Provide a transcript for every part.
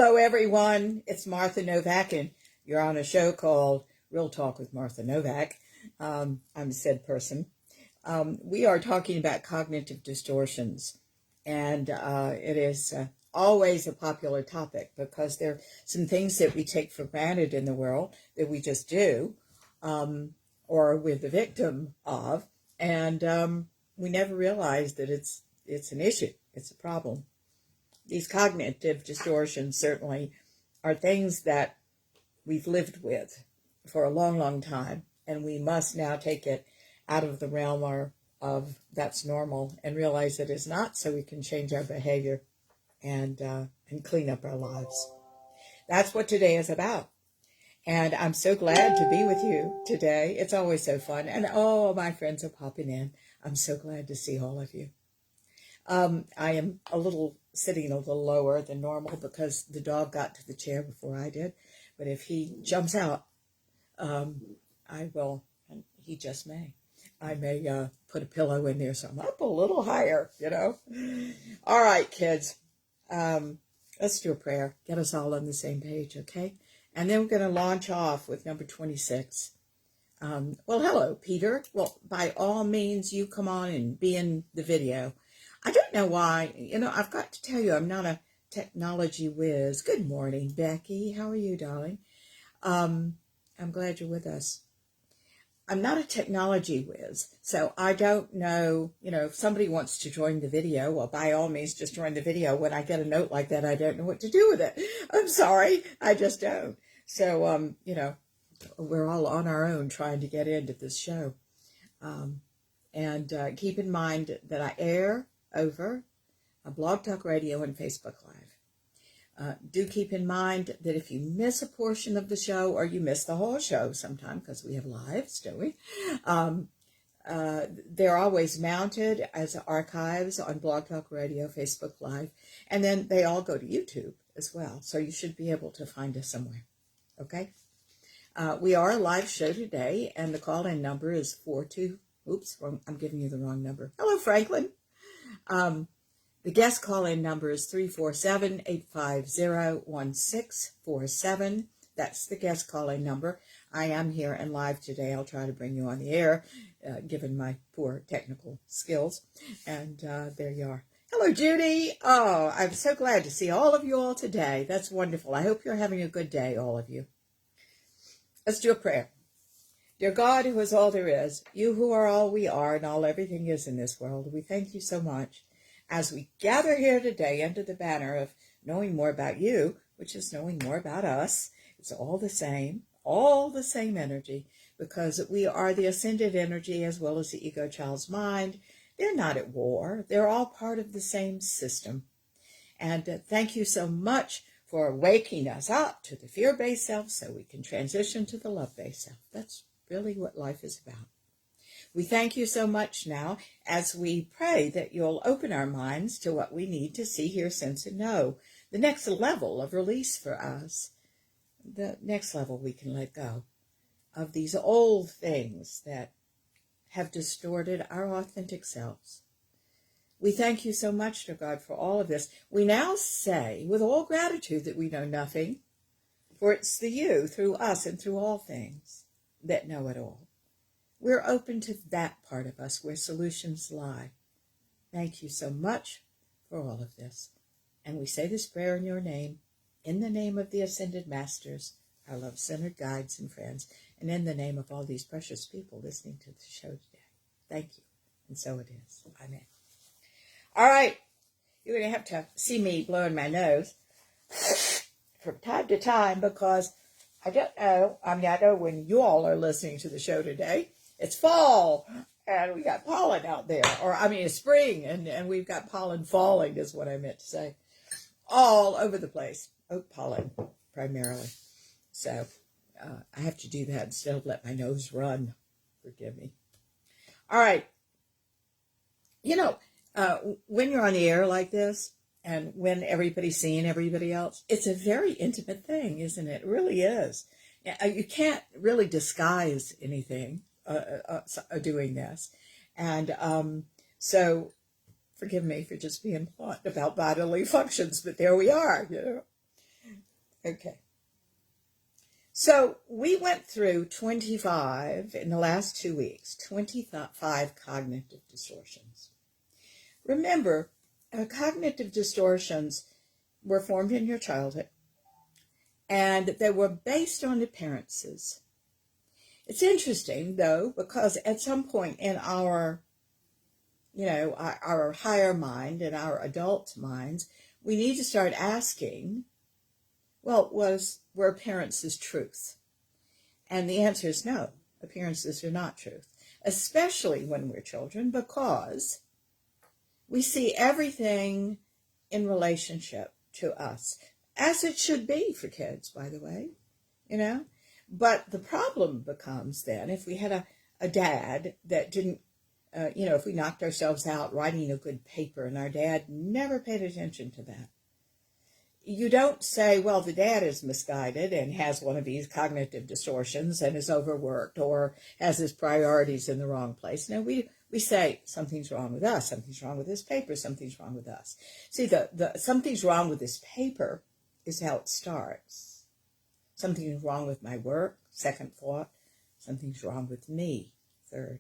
Hello, everyone. It's Martha Novak, and you're on a show called Real Talk with Martha Novak. I'm said person. We are talking about cognitive distortions, and it is always a popular topic because there are some things that we take for granted in the world that we just do, or we're the victim of, and we never realize that it's an issue, it's a problem. These cognitive distortions certainly are things that we've lived with for a long, long time, and we must now take it out of the realm of that's normal and realize it is not, so we can change our behavior and clean up our lives. That's what today is about. And I'm so glad to be with you today. It's always so fun. And oh, my friends are popping in. I'm so glad to see all of you. I am sitting a little lower than normal because the dog got to the chair before I did. But if he jumps out, I will, and he just may. I may put a pillow in there so I'm up a little higher, All right, kids. Let's do a prayer. Get us all on the same page, okay? And then we're going to launch off with number 26. Well, hello, Peter. Well, by all means, you come on and be in the video. I don't know why, I've got to tell you, I'm not a technology whiz. Good morning, Becky. How are you, darling? I'm glad you're with us. I'm not a technology whiz, so I don't know, if somebody wants to join the video, well, by all means, just join the video. When I get a note like that, I don't know what to do with it. I'm sorry, I just don't. So, we're all on our own trying to get into this show. And keep in mind that I air over a Blog Talk Radio and Facebook Live. Do keep in mind that if you miss a portion of the show or you miss the whole show sometime, because we have lives, don't we? They're always mounted as archives on Blog Talk Radio, Facebook Live, and then they all go to YouTube as well. So you should be able to find us somewhere, okay? We are a live show today, and the call-in number is I'm giving you the wrong number. Hello, Franklin. The guest call-in number is 347-850-1647. That's the guest call-in number. I am here and live today. I'll try to bring you on the air, given my poor technical skills. And there you are. Hello, Judy. Oh, I'm so glad to see all of you all today. That's wonderful. I hope you're having a good day, all of you. Let's do a prayer. Dear God, who is all there is, you who are all we are and all everything is in this world, we thank you so much as we gather here today under the banner of knowing more about you, which is knowing more about us. It's all the same energy, because we are the ascended energy as well as the ego child's mind. They're not at war. They're all part of the same system. And thank you so much for waking us up to the fear-based self so we can transition to the love-based self. That's really what life is about. We thank you so much now as we pray that you'll open our minds to what we need to see, hear, sense, and know. The next level of release for us. The next level we can let go of these old things that have distorted our authentic selves. We thank you so much, dear God, for all of this. We now say with all gratitude that we know nothing, for it's the you through us and through all things that know it all. We're open to that part of us where solutions lie. Thank you so much for all of this. And we say this prayer in your name, in the name of the Ascended Masters, our love-centered guides and friends, and in the name of all these precious people listening to the show today. Thank you. And so it is. Amen. All right. You're going to have to see me blowing my nose from time to time because I don't know. I know when you all are listening to the show today, it's fall, and we got pollen out there. It's spring, and we've got pollen falling is what I meant to say. All over the place. Oak pollen, primarily. So I have to do that instead of let my nose run. Forgive me. All right. When you're on the air like this, and when everybody's seeing everybody else, it's a very intimate thing, isn't it? It really is. You can't really disguise anything doing this. And so forgive me for just being blunt about bodily functions, but there we are, Okay. So we went through 25 in the last 2 weeks, 25 cognitive distortions. Remember, cognitive distortions were formed in your childhood, and they were based on appearances. It's interesting, though, because at some point in our higher mind and our adult minds, we need to start asking, well, were appearances truth? And the answer is no. Appearances are not truth, especially when we're children, because we see everything in relationship to us, as it should be for kids, by the way, But the problem becomes then, if we had a dad that didn't, if we knocked ourselves out writing a good paper and our dad never paid attention to that, you don't say, well, the dad is misguided and has one of these cognitive distortions and is overworked or has his priorities in the wrong place. No, we say something's wrong with us, something's wrong with this paper, something's wrong with us. See, the something's wrong with this paper is how it starts. Something's wrong with my work, second thought. Something's wrong with me, third.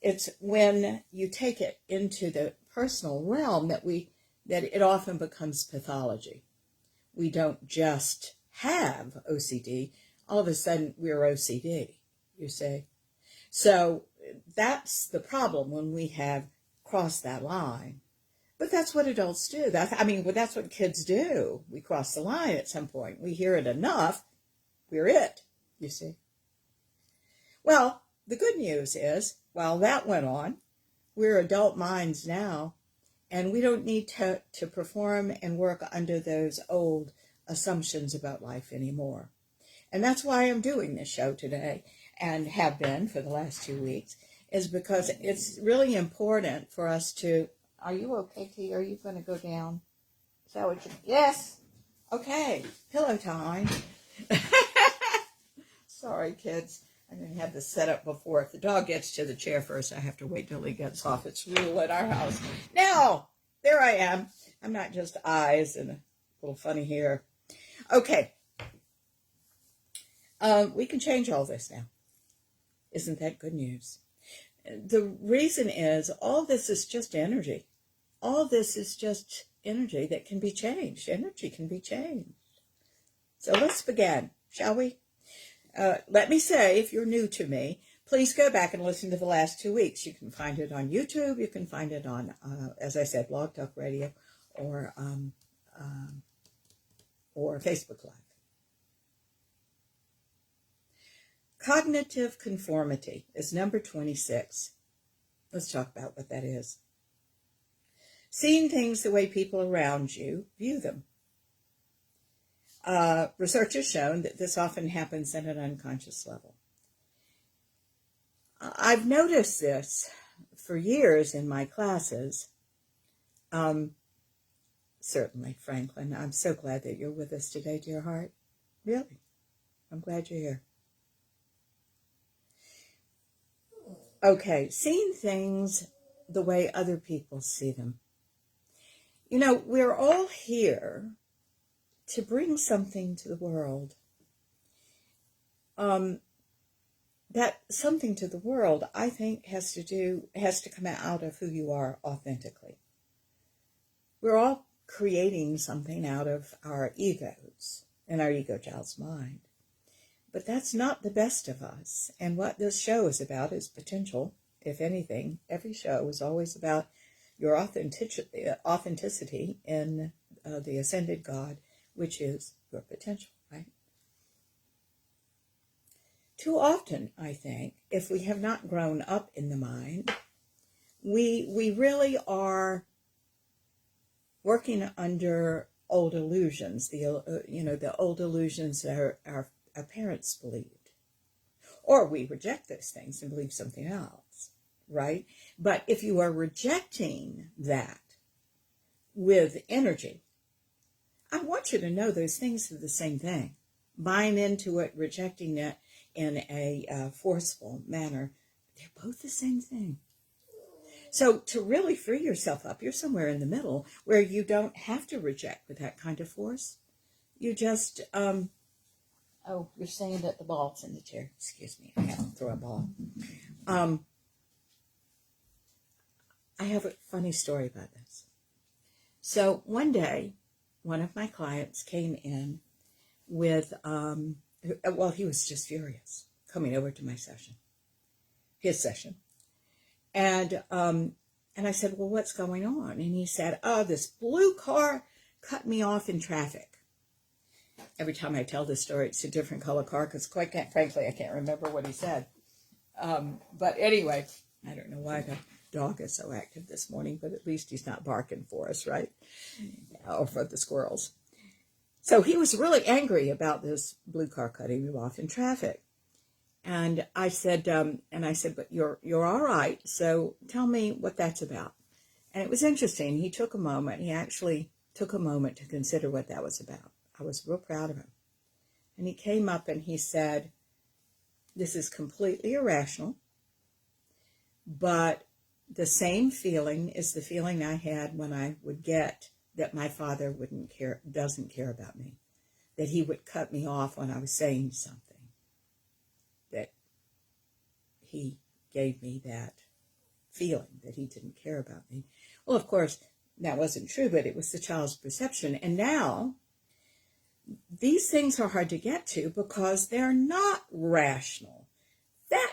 It's when you take it into the personal realm that it often becomes pathology. We don't just have OCD. All of a sudden, we're OCD, you see. So that's the problem when we have crossed that line. But that's what adults do. That's what kids do. We cross the line at some point. We hear it enough, we're it, you see. Well, the good news is, while that went on, we're adult minds now, and we don't need to perform and work under those old assumptions about life anymore. And that's why I'm doing this show today, and have been for the last 2 weeks, is because it's really important for us to... Are you okay, T? Are you going to go down? Is that what you... Yes. Okay. Pillow time. Sorry, kids. I'm going to have this set up before. If the dog gets to the chair first, I have to wait till he gets off. It's rule at our house. Now, there I am. I'm not just eyes and a little funny hair. Okay. We can change all this now. Isn't that good news? The reason is all this is just energy. All this is just energy that can be changed. Energy can be changed. So let's begin, shall we? Let me say, if you're new to me, please go back and listen to the last 2 weeks. You can find it on YouTube. You can find it on, as I said, Blog Talk Radio or Facebook Live. Cognitive conformity is number 26. Let's talk about what that is. Seeing things the way people around you view them. Research has shown that this often happens at an unconscious level. I've noticed this for years in my classes. Certainly, Franklin, I'm so glad that you're with us today, dear heart. Really, I'm glad you're here. Okay, seeing things the way other people see them. We're all here to bring something to the world. That something to the world, I think, has to come out of who you are authentically. We're all creating something out of our egos and our ego child's mind. But that's not the best of us. And what this show is about is potential. If anything, every show is always about your authenticity in the ascended God, which is your potential, right? Too often, I think, if we have not grown up in the mind, we really are working under old illusions, the old illusions that our parents believed. Or we reject those things and believe something else, right? But if you are rejecting that with energy, I want you to know those things are the same thing. Buying into it, rejecting it in a forceful manner, they're both the same thing. So to really free yourself up, you're somewhere in the middle where you don't have to reject with that kind of force. you just, oh, you're saying that the ball's in the chair. Excuse me, I have to throw a ball. I have a funny story about this. So one day, one of my clients came in with, well, he was just furious coming over to my session, his session. And I said, well, what's going on? And he said, oh, this blue car cut me off in traffic. Every time I tell this story, it's a different color car because quite frankly, I can't remember what he said. But anyway, I don't know why the dog is so active this morning, but at least he's not barking for us, right? Or for the squirrels. So he was really angry about this blue car cutting him off in traffic. And I said, but you're all right. So tell me what that's about. And it was interesting. He took a moment. He actually took a moment to consider what that was about. I was real proud of him. And he came up and he said, this is completely irrational, but the same feeling is the feeling I had when I would get that my father doesn't care about me, that he would cut me off when I was saying something, that he gave me that feeling that he didn't care about me. Well, of course, that wasn't true, but it was the child's perception. And now, these things are hard to get to because they're not rational. That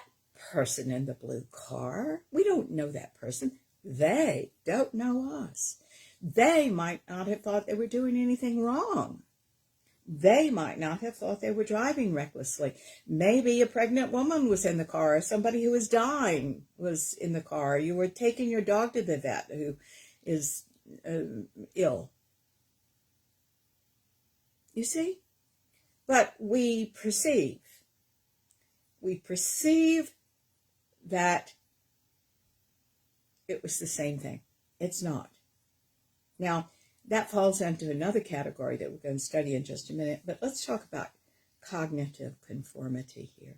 person in the blue car, we don't know that person. They don't know us. They might not have thought they were doing anything wrong. They might not have thought they were driving recklessly. Maybe a pregnant woman was in the car, or somebody who was dying was in the car. You were taking your dog to the vet who is ill. You see? But we perceive that it was the same thing. It's not. Now, that falls into another category that we're going to study in just a minute, but let's talk about cognitive conformity here.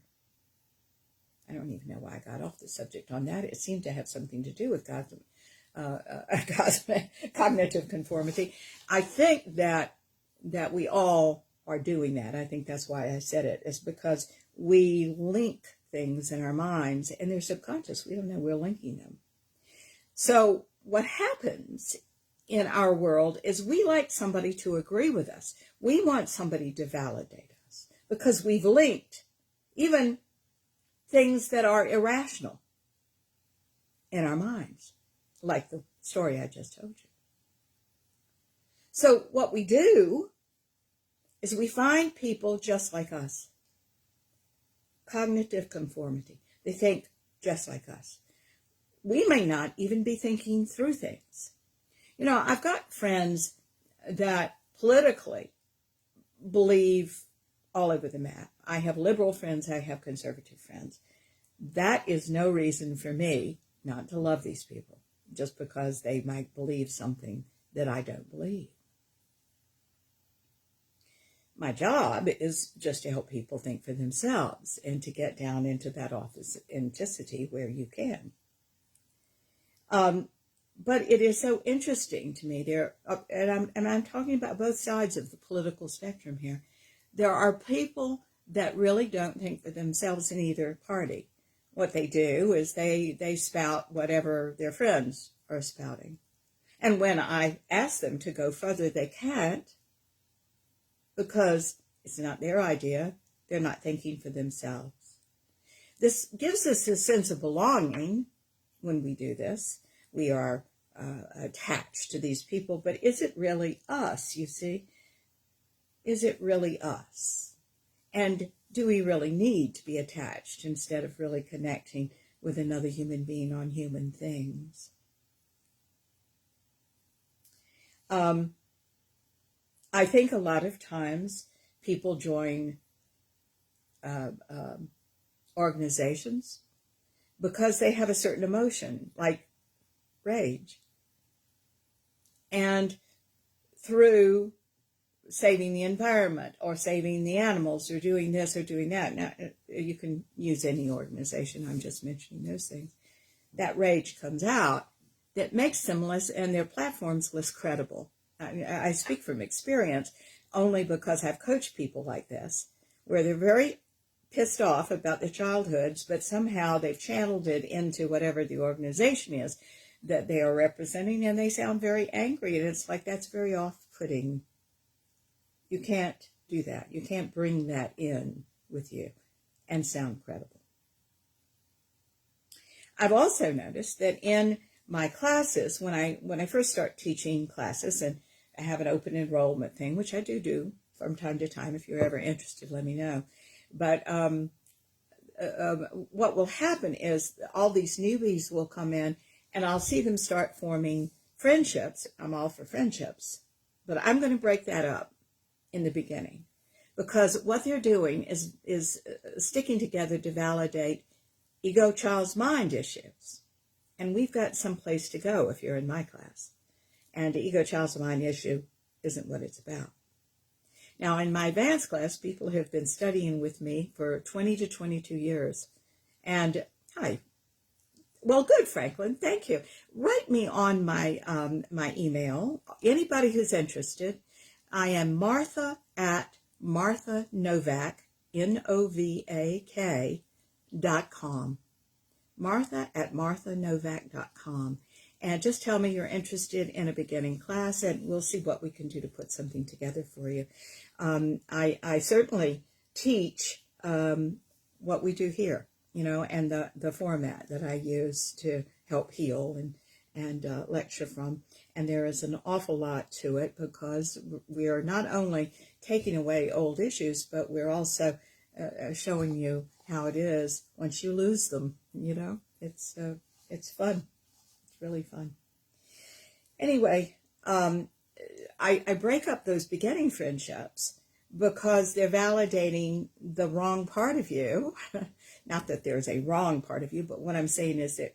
I don't even know why I got off the subject on that. It seemed to have something to do with cognitive conformity. I think that we all are doing that. I think that's why I said it. It's because we link things in our minds, and they're subconscious. We don't know we're linking them. So what happens in our world is we like somebody to agree with us. We want somebody to validate us because we've linked even things that are irrational in our minds, like the story I just told you. So what we do is we find people just like us. Cognitive conformity. They think just like us. We may not even be thinking through things. You know, I've got friends that politically believe all over the map. I have liberal friends, I have conservative friends. That is no reason for me not to love these people, just because they might believe something that I don't believe. My job is just to help people think for themselves and to get down into that authenticity where you can. But it is so interesting to me. And I'm talking about both sides of the political spectrum here. There are people that really don't think for themselves in either party. What they do is they spout whatever their friends are spouting. And when I ask them to go further, they can't, because it's not their idea. They're not thinking for themselves. This gives us a sense of belonging when we do this. We are attached to these people, but is it really us, you see? Is it really us? And do we really need to be attached instead of really connecting with another human being on human things? I think a lot of times people join organizations because they have a certain emotion, like rage. And through saving the environment or saving the animals or doing this or doing that, now you can use any organization, I'm just mentioning those things, that rage comes out that makes them less, and their platforms less credible. I speak from experience. only because I've coached people like this, where they're very pissed off about their childhoods, but somehow they've channeled it into whatever the organization is that they are representing, and they sound very angry, and it's like, that's very off-putting. You can't do that. You can't bring that in with you and sound credible. I've also noticed that in my classes, when I first start teaching classes, and I have an open enrollment thing, which I do from time to time. If you're ever interested, let me know. But what will happen is all these newbies will come in, and I'll see them start forming friendships. I'm all for friendships, but I'm going to break that up in the beginning, because what they're doing is sticking together to validate ego, child's mind issues. And we've got some place to go if you're in my class. And the ego, child's mind issue isn't what it's about. Now, in my advanced class, people have been studying with me for 20 to 22 years. And, hi. Well, good, Franklin. Thank you. Write me on my email. Anybody who's interested. I am Martha at Martha Novak, NOVAK.com. Martha at marthanovak.com. And just tell me you're interested in a beginning class, and we'll see what we can do to put something together for you. I certainly teach what we do here, and the format that I use to help heal and lecture from. And there is an awful lot to it, because we are not only taking away old issues, but we're also showing you how it is once you lose them. It's fun. It's really fun. Anyway, I break up those beginning friendships because they're validating the wrong part of you. Not that there's a wrong part of you, but what I'm saying is that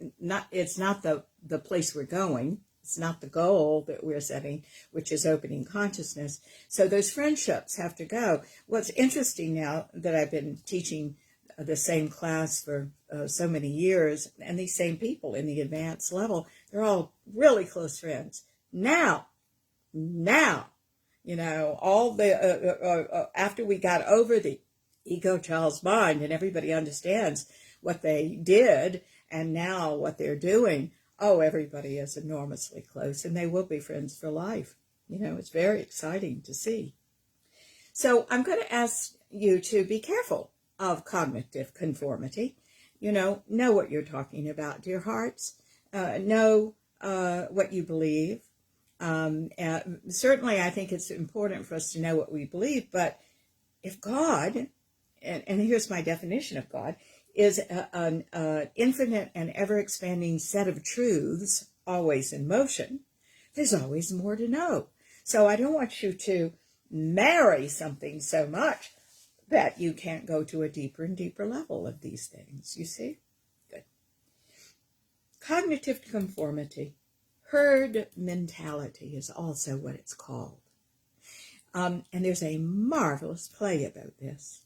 it's not the place we're going. It's not the goal that we're setting, which is opening consciousness. So those friendships have to go. What's interesting now that I've been teaching the same class for so many years, and these same people in the advanced level, they're all really close friends. Now, all the after we got over the ego, child's mind, and everybody understands what they did and now what they're doing. Oh, everybody is enormously close, and they will be friends for life. It's very exciting to see. So I'm going to ask you to be careful of cognitive conformity. Know what you're talking about, dear hearts. Know what you believe. Certainly, I think it's important for us to know what we believe, but if God, and here's my definition of God, is an infinite and ever-expanding set of truths, always in motion, there's always more to know. So I don't want you to marry something so much that you can't go to a deeper and deeper level of these things, you see? Good. Cognitive conformity, herd mentality is also what it's called. And there's a marvelous play about this.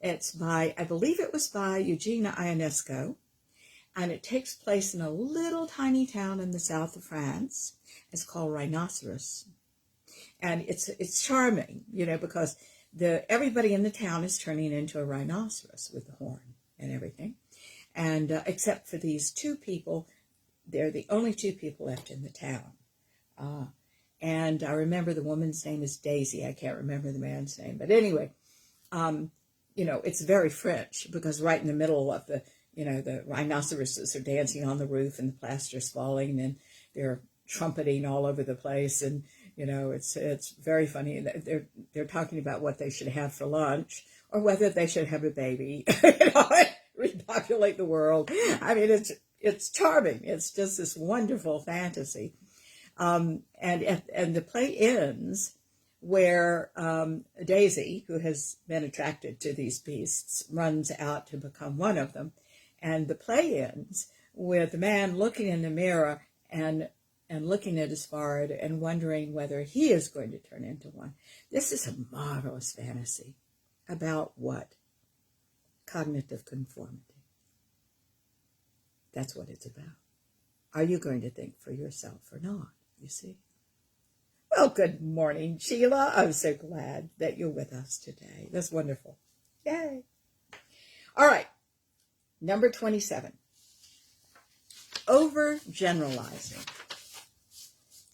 It's by, I believe it was by Eugene Ionesco, and it takes place in a little tiny town in the south of France. It's called Rhinoceros. And it's charming, because everybody in the town is turning into a rhinoceros with the horn and everything. And except for these two people, they're the only two people left in the town. And I remember the woman's name is Daisy. I can't remember the man's name. But anyway, it's very French, because right in the middle of the rhinoceroses are dancing on the roof, and the plaster's falling, and they're trumpeting all over the place. And, it's very funny. They're talking about what they should have for lunch, or whether they should have a baby, repopulate the world. I mean, it's charming. It's just this wonderful fantasy. And the play ends where Daisy, who has been attracted to these beasts, runs out to become one of them. And the play ends with the man looking in the mirror and looking at his forehead and wondering whether he is going to turn into one. This is a marvelous fantasy about what? Cognitive conformity. That's what it's about. Are you going to think for yourself or not, you see? Well, good morning, Sheila. I'm so glad that you're with us today. That's wonderful. Yay. All right. Number 27. Overgeneralizing.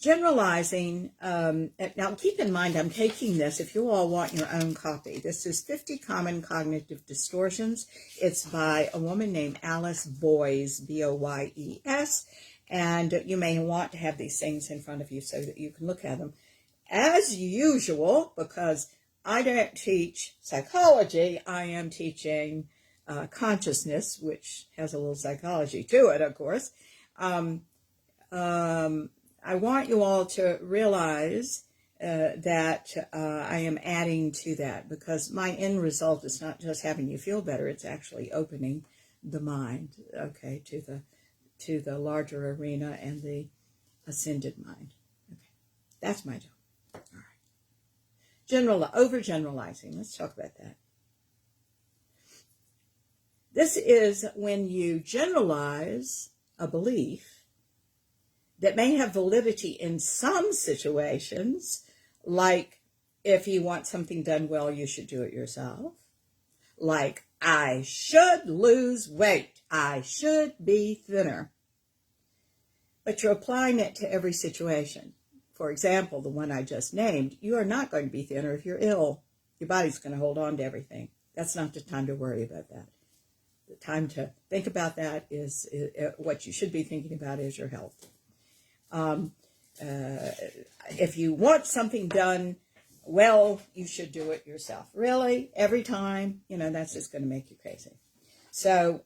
Generalizing, now keep in mind, I'm taking this, if you all want your own copy, this is 50 Common Cognitive Distortions. It's by a woman named Alice Boyes, B-O-Y-E-S, and you may want to have these things in front of you so that you can look at them. As usual, because I don't teach psychology, I am teaching consciousness, which has a little psychology to it, of course. I want you all to realize that I am adding to that, because my end result is not just having you feel better, it's actually opening the mind, okay, to the larger arena and the ascended mind. Okay, that's my job. All right. Overgeneralizing, let's talk about that. This is when you generalize a belief that may have validity in some situations, like if you want something done well, you should do it yourself. Like, I should lose weight. I should be thinner. But you're applying it to every situation. For example, the one I just named, you are not going to be thinner if you're ill. Your body's going to hold on to everything. That's not the time to worry about that. The time to think about that is what you should be thinking about is your health. If you want something done well, you should do it yourself. Really? Every time? That's just going to make you crazy. So,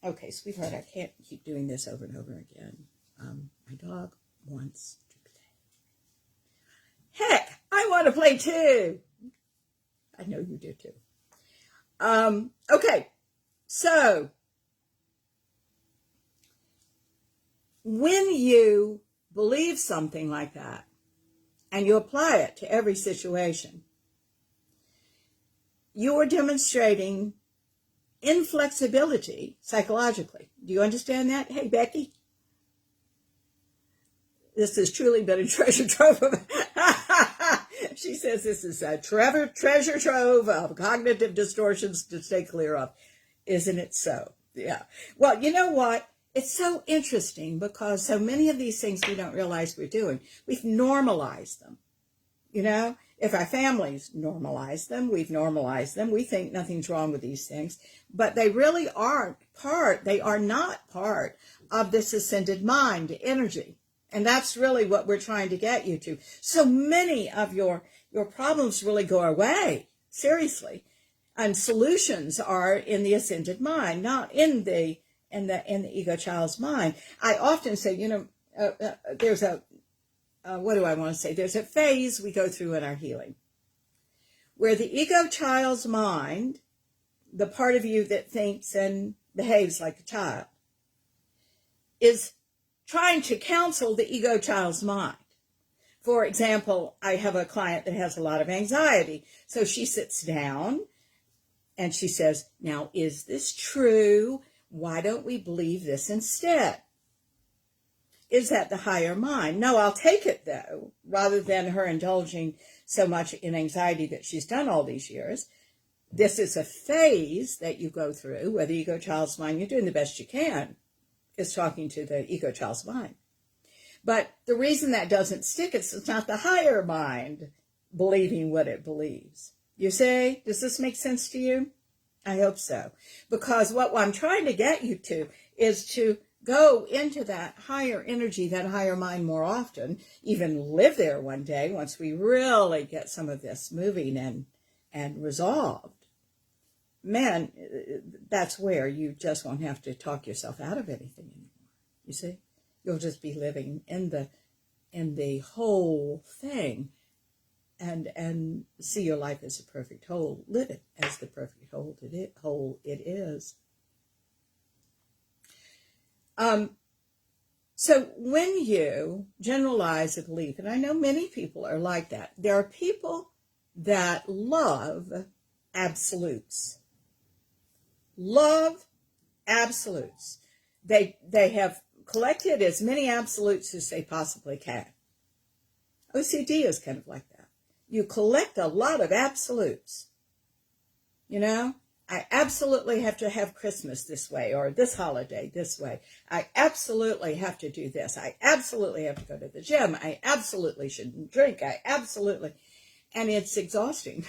okay, sweetheart, I can't keep doing this over and over again. My dog wants to play. Heck, I want to play too. I know you do too. Okay, so when you believe something like that and you apply it to every situation, you are demonstrating inflexibility psychologically. Do you understand that? Hey, Becky. This has truly been a treasure trove of she says this is a treasure trove of cognitive distortions to stay clear of. Isn't it so? Yeah. Well, you know what? It's so interesting because so many of these things we don't realize we're doing. We've normalized them. If our families normalize them, we've normalized them. We think nothing's wrong with these things, but they really aren't they are not part of this ascended mind energy. And that's really what we're trying to get you to. So many of your problems really go away, seriously. And solutions are in the ascended mind, not in the ego child's mind. I often say, there's what do I want to say? There's a phase we go through in our healing where the ego child's mind, the part of you that thinks and behaves like a child, is trying to counsel the ego child's mind. For example, I have a client that has a lot of anxiety. So she sits down and she says, now, is this true? Why don't we believe this instead? Is that the higher mind? No, I'll take it, though, rather than her indulging so much in anxiety that she's done all these years. This is a phase that you go through where the ego child's mind, you're doing the best you can, is talking to the ego child's mind. But the reason that doesn't stick is it's not the higher mind believing what it believes. You see? Does this make sense to you? I hope so. Because what I'm trying to get you to is to go into that higher energy, that higher mind more often, even live there one day once we really get some of this moving and resolved. Man, that's where you just won't have to talk yourself out of anything anymore. You see? You'll just be living in the whole thing and see your life as a perfect whole. Live it as the perfect whole it is. So when you generalize a belief, and I know many people are like that, there are people that love absolutes. Love absolutes. They have collected as many absolutes as they possibly can. OCD is kind of like that. You collect a lot of absolutes. You know, I absolutely have to have Christmas this way, or this holiday this way. I absolutely have to do this. I absolutely have to go to the gym. I absolutely shouldn't drink. And it's exhausting.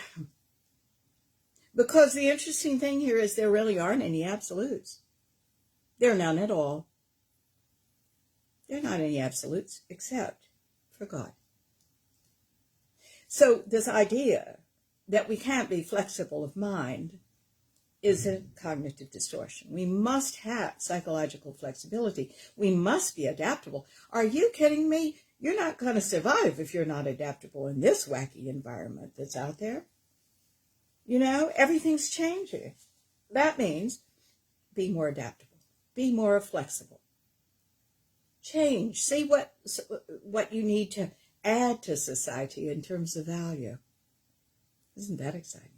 Because the interesting thing here is there really aren't any absolutes. There are none at all. There are not any absolutes except for God. So this idea that we can't be flexible of mind is a cognitive distortion. We must have psychological flexibility. We must be adaptable. Are you kidding me? You're not going to survive if you're not adaptable in this wacky environment that's out there. You know, everything's changing. That means be more adaptable. Be more flexible. Change. See what you need to add to society in terms of value. Isn't that exciting?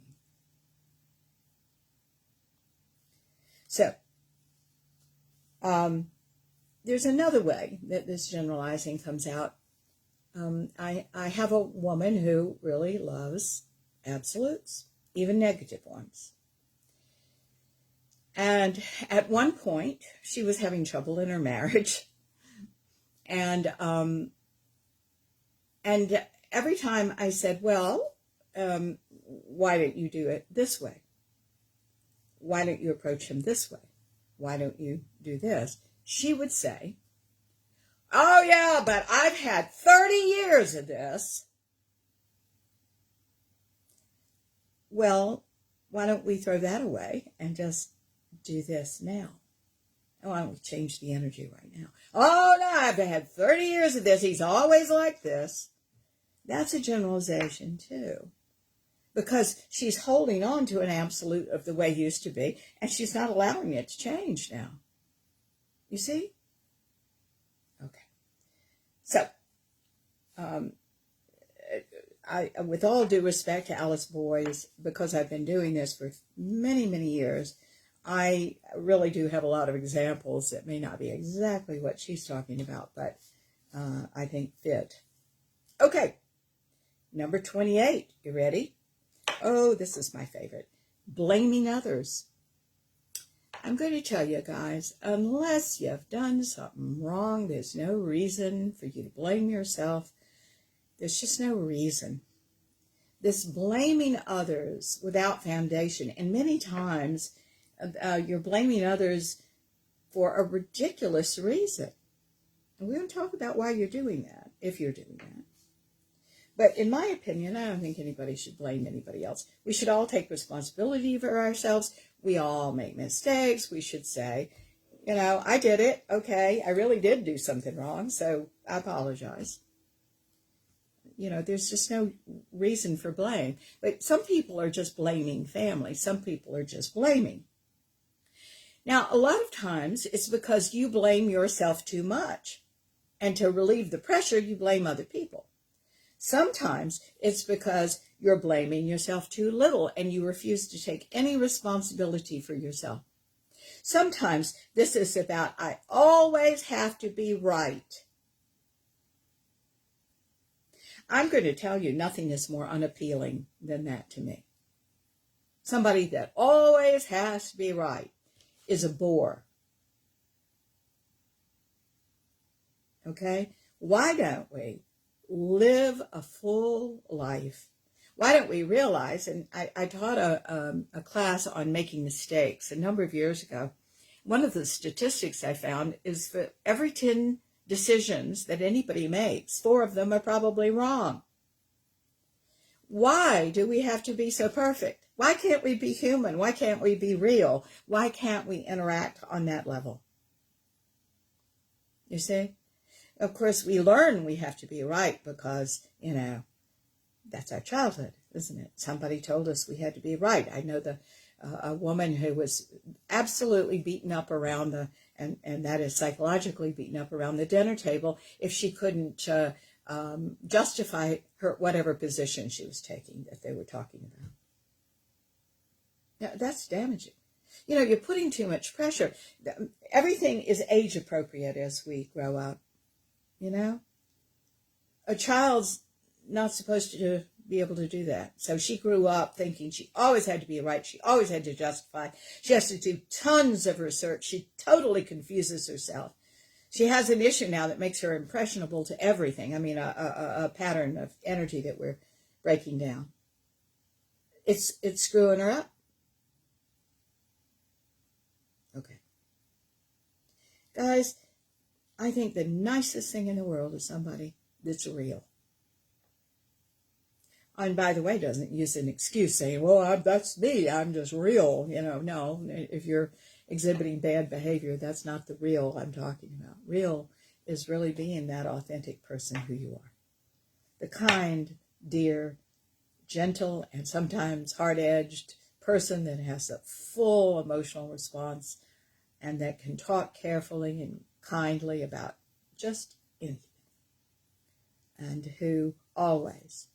So, there's another way that this generalizing comes out. I have a woman who really loves absolutes, even negative ones. And at one point, she was having trouble in her marriage. And every time I said, well, why don't you do it this way? Why don't you approach him this way? Why don't you do this? She would say, oh yeah, but I've had 30 years of this. Well, why don't we throw that away and just do this now? Why don't we change the energy right now? Oh no, I've had 30 years of this. He's always like this. That's a generalization too. Because she's holding on to an absolute of the way it used to be, and she's not allowing it to change now. You see? Okay. So, with all due respect to Alice Boys, because I've been doing this for many, many years, I really do have a lot of examples that may not be exactly what she's talking about, but I think fit. Okay. Number 28. You ready? Oh, this is my favorite. Blaming others. I'm going to tell you guys, unless you've done something wrong, there's no reason for you to blame yourself. There's just no reason. This blaming others without foundation, and many times you're blaming others for a ridiculous reason. And we don't talk about why you're doing that, if you're doing that. But in my opinion, I don't think anybody should blame anybody else. We should all take responsibility for ourselves. We all make mistakes. We should say, you know, I did it. Okay, I really did do something wrong, so I apologize. You know, there's just no reason for blame. But some people are just blaming family. Some people are just blaming. Now, a lot of times it's because you blame yourself too much. And to relieve the pressure, you blame other people. Sometimes it's because you're blaming yourself too little and you refuse to take any responsibility for yourself. Sometimes this is about, I always have to be right. I'm going to tell you, nothing is more unappealing than that to me. Somebody that always has to be right is a bore. Okay? Why don't we live a full life? Why don't we realize, and I taught a class on making mistakes a number of years ago. One of the statistics I found is that every 10 decisions that anybody makes, 4 of them are probably wrong. Why do we have to be so perfect? Why can't we be human? Why can't we be real? Why can't we interact on that level? You see? Of course, we learn we have to be right because, you know, that's our childhood, isn't it? Somebody told us we had to be right. I know a woman who was absolutely beaten up around and that is psychologically beaten up around the dinner table if she couldn't justify her whatever position she was taking that they were talking about. Now, that's damaging. You know, you're putting too much pressure. Everything is age appropriate as we grow up. You know, a child's not supposed to be able to do that. So she grew up thinking she always had to be right. She always had to justify. She has to do tons of research. She totally confuses herself. She has an issue now that makes her impressionable to everything. I mean, a pattern of energy that we're breaking down. It's screwing her up. Okay. Guys, I think the nicest thing in the world is somebody that's real. And by the way, doesn't use an excuse saying, well, that's me, I'm just real. No, if you're exhibiting bad behavior, that's not the real I'm talking about. Real is really being that authentic person who you are. The kind, dear, gentle, and sometimes hard-edged person that has a full emotional response and that can talk carefully and kindly about just anything. And who always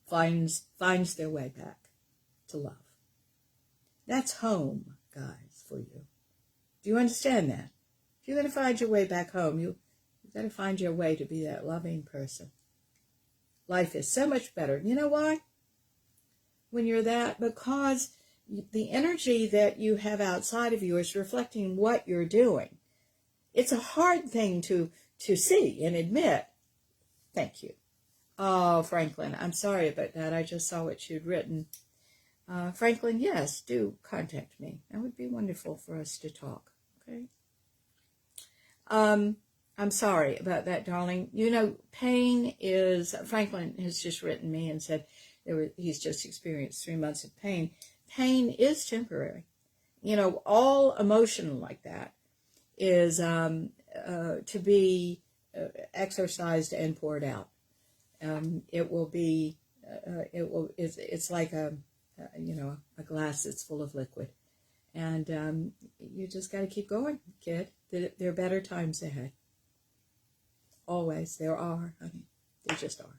finds their way back to love. That's home, guys, for you. Do you understand that? If you're going to find your way back home, you've got to find your way to be that loving person. Life is so much better. You know why? When you're that, because the energy that you have outside of you is reflecting what you're doing. It's a hard thing to see and admit. Thank you. Oh, Franklin, I'm sorry about that. I just saw what you'd written. Franklin, yes, do contact me. That would be wonderful for us to talk. Okay. I'm sorry about that, darling. Pain is, Franklin has just written me and said he's just experienced 3 months of pain. Pain is temporary. All emotion like that is to be exercised and poured out. It will be, it's like a glass that's full of liquid. And you just got to keep going, kid. There are better times ahead. Always. There are, honey. There just are.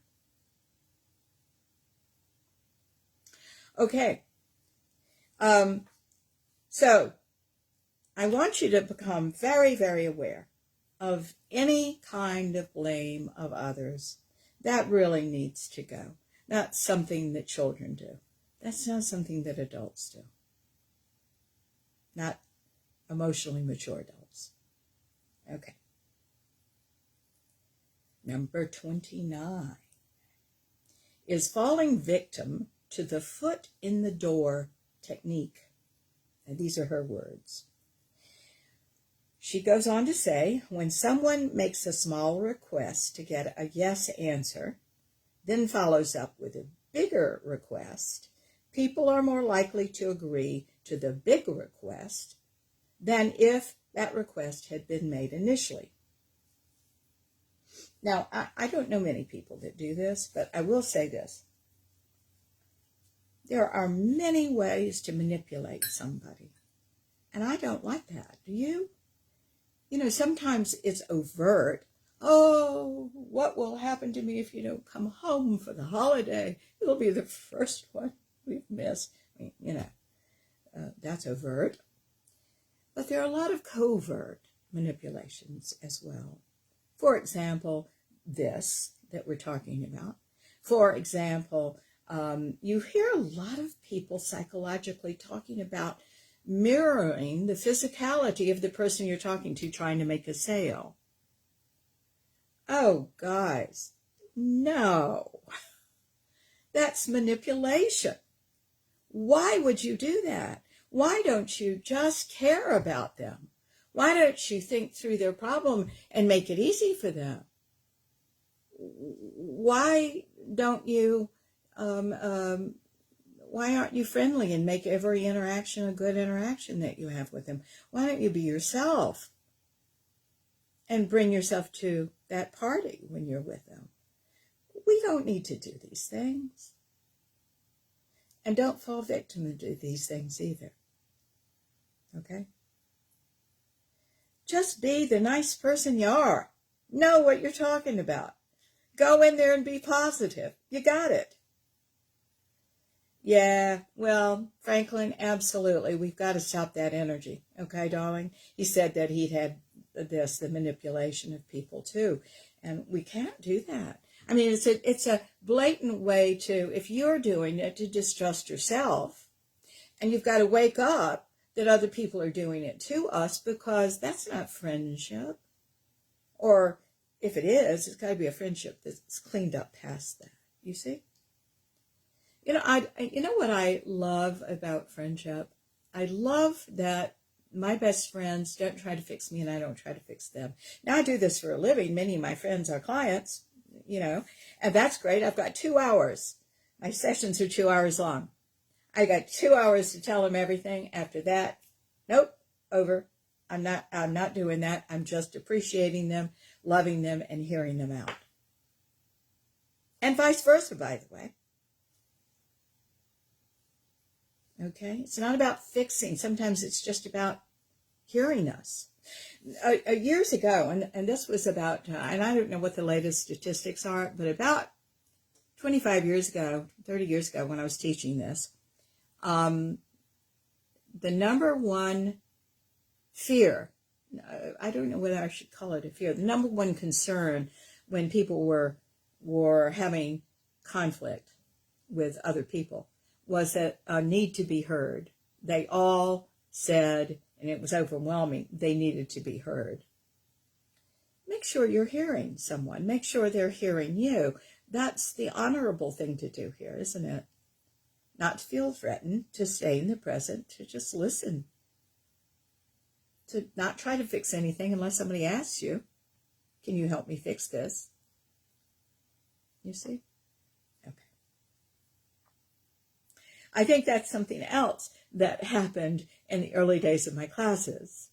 Okay. So I want you to become very, very aware of any kind of blame of others. That really needs to go. That's something that children do. That's not something that adults do. Not emotionally mature adults. Okay. Number 29 is falling victim to the foot in the door technique. And these are her words. She goes on to say, when someone makes a small request to get a yes answer, then follows up with a bigger request, people are more likely to agree to the big request than if that request had been made initially. Now, I don't know many people that do this, but I will say this. There are many ways to manipulate somebody, and I don't like that. Do you? Sometimes it's overt. Oh, what will happen to me if you don't come home for the holiday? It'll be the first one we've missed. That's overt. But there are a lot of covert manipulations as well. For example, this that we're talking about. For example, you hear a lot of people psychologically talking about mirroring the physicality of the person you're talking to trying to make a sale. Oh, guys, no. That's manipulation. Why would you do that? Why don't you just care about them? Why don't you think through their problem and make it easy for them? Why don't you, why aren't you friendly and make every interaction a good interaction that you have with them? Why don't you be yourself and bring yourself to that party when you're with them? We don't need to do these things. And don't fall victim to these things either. Okay? Just be the nice person you are. Know what you're talking about. Go in there and be positive. You got it. Yeah, well, Franklin, absolutely. We've got to stop that energy. Okay, darling? He said that he'd had the manipulation of people too. And we can't do that. I mean, it's a blatant way to, if you're doing it, to distrust yourself. And you've got to wake up that other people are doing it to us, because that's not friendship. Or if it is, it's got to be a friendship that's cleaned up past that. You see? You know what I love about friendship? I love that my best friends don't try to fix me and I don't try to fix them. Now, I do this for a living. Many of my friends are clients, and that's great. I've got 2 hours. My sessions are 2 hours long. I got 2 hours to tell them everything. After that, nope, over. I'm not doing that. I'm just appreciating them, loving them, and hearing them out. And vice versa, by the way. Okay? It's not about fixing. Sometimes it's just about hearing us. Years ago, and this was about, and I don't know what the latest statistics are, but about 25 years ago, 30 years ago when I was teaching this, the number one fear, I don't know whether I should call it a fear, the number one concern when people were having conflict with other people was that a need to be heard. They all said, and it was overwhelming, they needed to be heard. Make sure you're hearing someone. Make sure they're hearing you. That's the honorable thing to do here, isn't it? Not to feel threatened, to stay in the present, to just listen. To not try to fix anything unless somebody asks you, can you help me fix this? You see? Okay. I think that's something else that happened in the early days of my classes.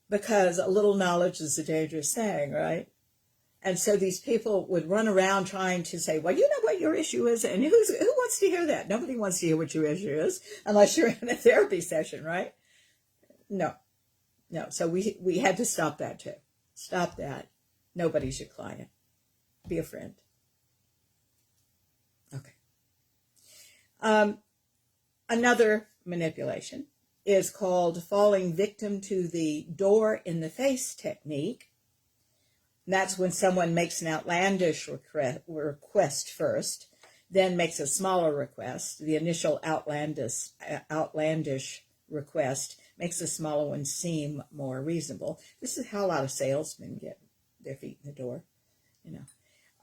Because a little knowledge is a dangerous thing, right? And so these people would run around trying to say, well, you know what your issue is, and who wants to hear that? Nobody wants to hear what your issue is, unless you're in a therapy session, right? No. So we had to stop that too. Stop that. Nobody's your client. Be a friend. Okay. Another manipulation is called falling victim to the door in the face technique. And that's when someone makes an outlandish request first, then makes a smaller request. The initial outlandish request makes the smaller one seem more reasonable. This is how a lot of salesmen get their feet in the door,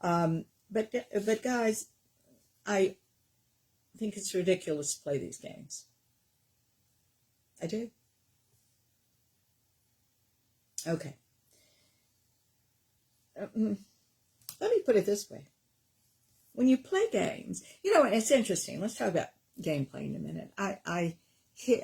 But guys, I think it's ridiculous to play these games. I do. Okay. Let me put it this way. When you play games, and it's interesting. Let's talk about gameplay in a minute. I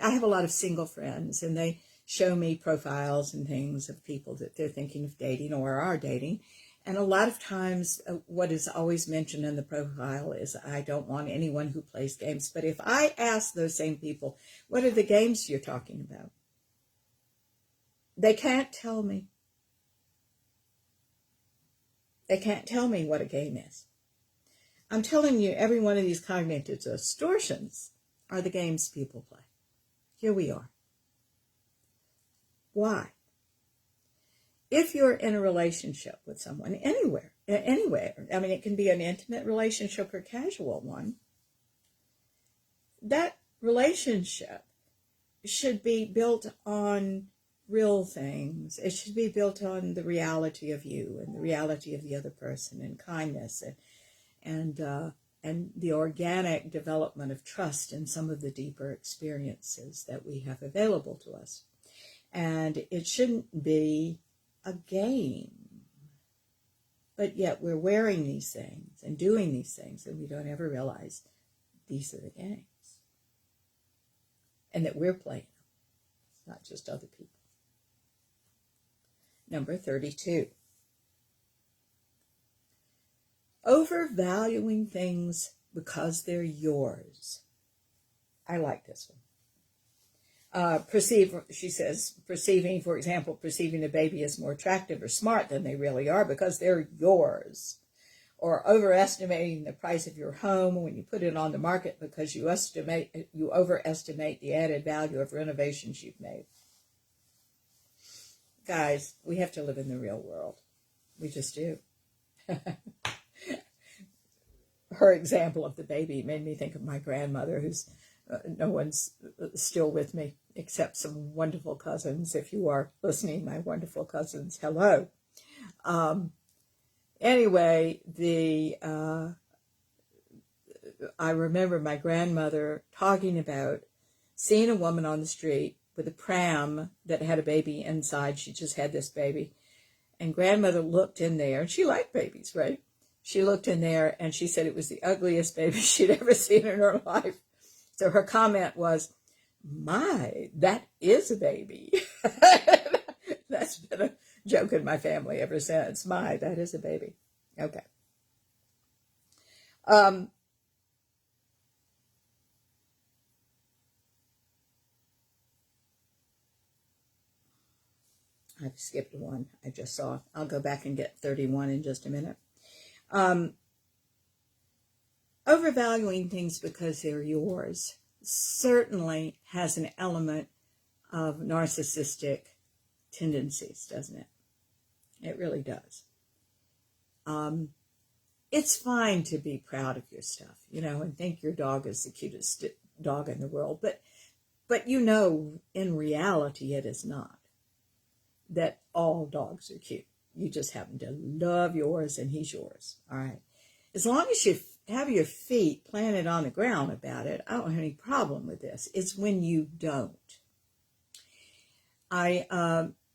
have a lot of single friends, and they show me profiles and things of people that they're thinking of dating or are dating. And a lot of times what is always mentioned in the profile is, I don't want anyone who plays games. But if I ask those same people, what are the games you're talking about? They can't tell me. They can't tell me what a game is. I'm telling you, every one of these cognitive distortions are the games people play. Here we are. Why? If you're in a relationship with someone, anywhere, I mean, it can be an intimate relationship or casual one, that relationship should be built on real things. It should be built on the reality of you and the reality of the other person, and kindness and the organic development of trust in some of the deeper experiences that we have available to us. And it shouldn't be a game. But yet we're wearing these things and doing these things, and we don't ever realize these are the games. And that we're playing them. It's not just other people. Number 32. Overvaluing things because they're yours. I like this one. She says, perceiving a baby as more attractive or smart than they really are because they're yours. Or overestimating the price of your home when you put it on the market because you overestimate the added value of renovations you've made. Guys, we have to live in the real world. We just do. her example of the baby made me think of my grandmother, who's no one's still with me except some wonderful cousins. If you are listening, my wonderful cousins, hello. Anyway, I remember my grandmother talking about seeing a woman on the street with a pram that had a baby inside. She just had this baby. And grandmother looked in there, and she liked babies, right? She looked in there, and she said it was the ugliest baby she'd ever seen in her life. So her comment was, "My, that is a baby." That's been a joke in my family ever since. My, that is a baby. Okay. I've skipped one I just saw. I'll go back and get 31 in just a minute. Overvaluing things because they're yours certainly has an element of narcissistic tendencies, doesn't it? It really does. It's fine to be proud of your stuff, and think your dog is the cutest dog in the world, but in reality it is not. That all dogs are cute. You just happen to love yours and he's yours. All right. As long as you have your feet planted on the ground about it, I don't have any problem with this. It's when you don't. I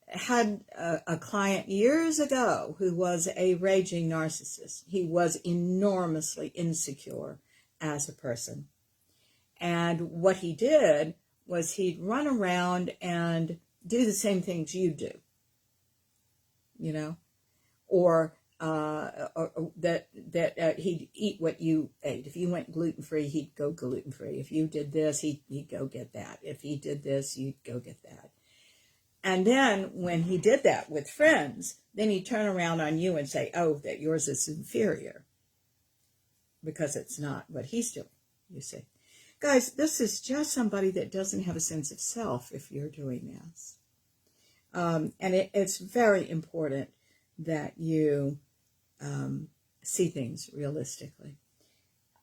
had a client years ago who was a raging narcissist. He was enormously insecure as a person. And what he did was he'd run around and do the same things you do. Or that he'd eat what you ate. If you went gluten-free, he'd go gluten-free. If you did this, he'd go get that. If he did this, you'd go get that. And then when he did that with friends, then he'd turn around on you and say, "Oh, that yours is inferior," because it's not what he's doing, you see. Guys, this is just somebody that doesn't have a sense of self if you're doing this. And it's very important that you see things realistically.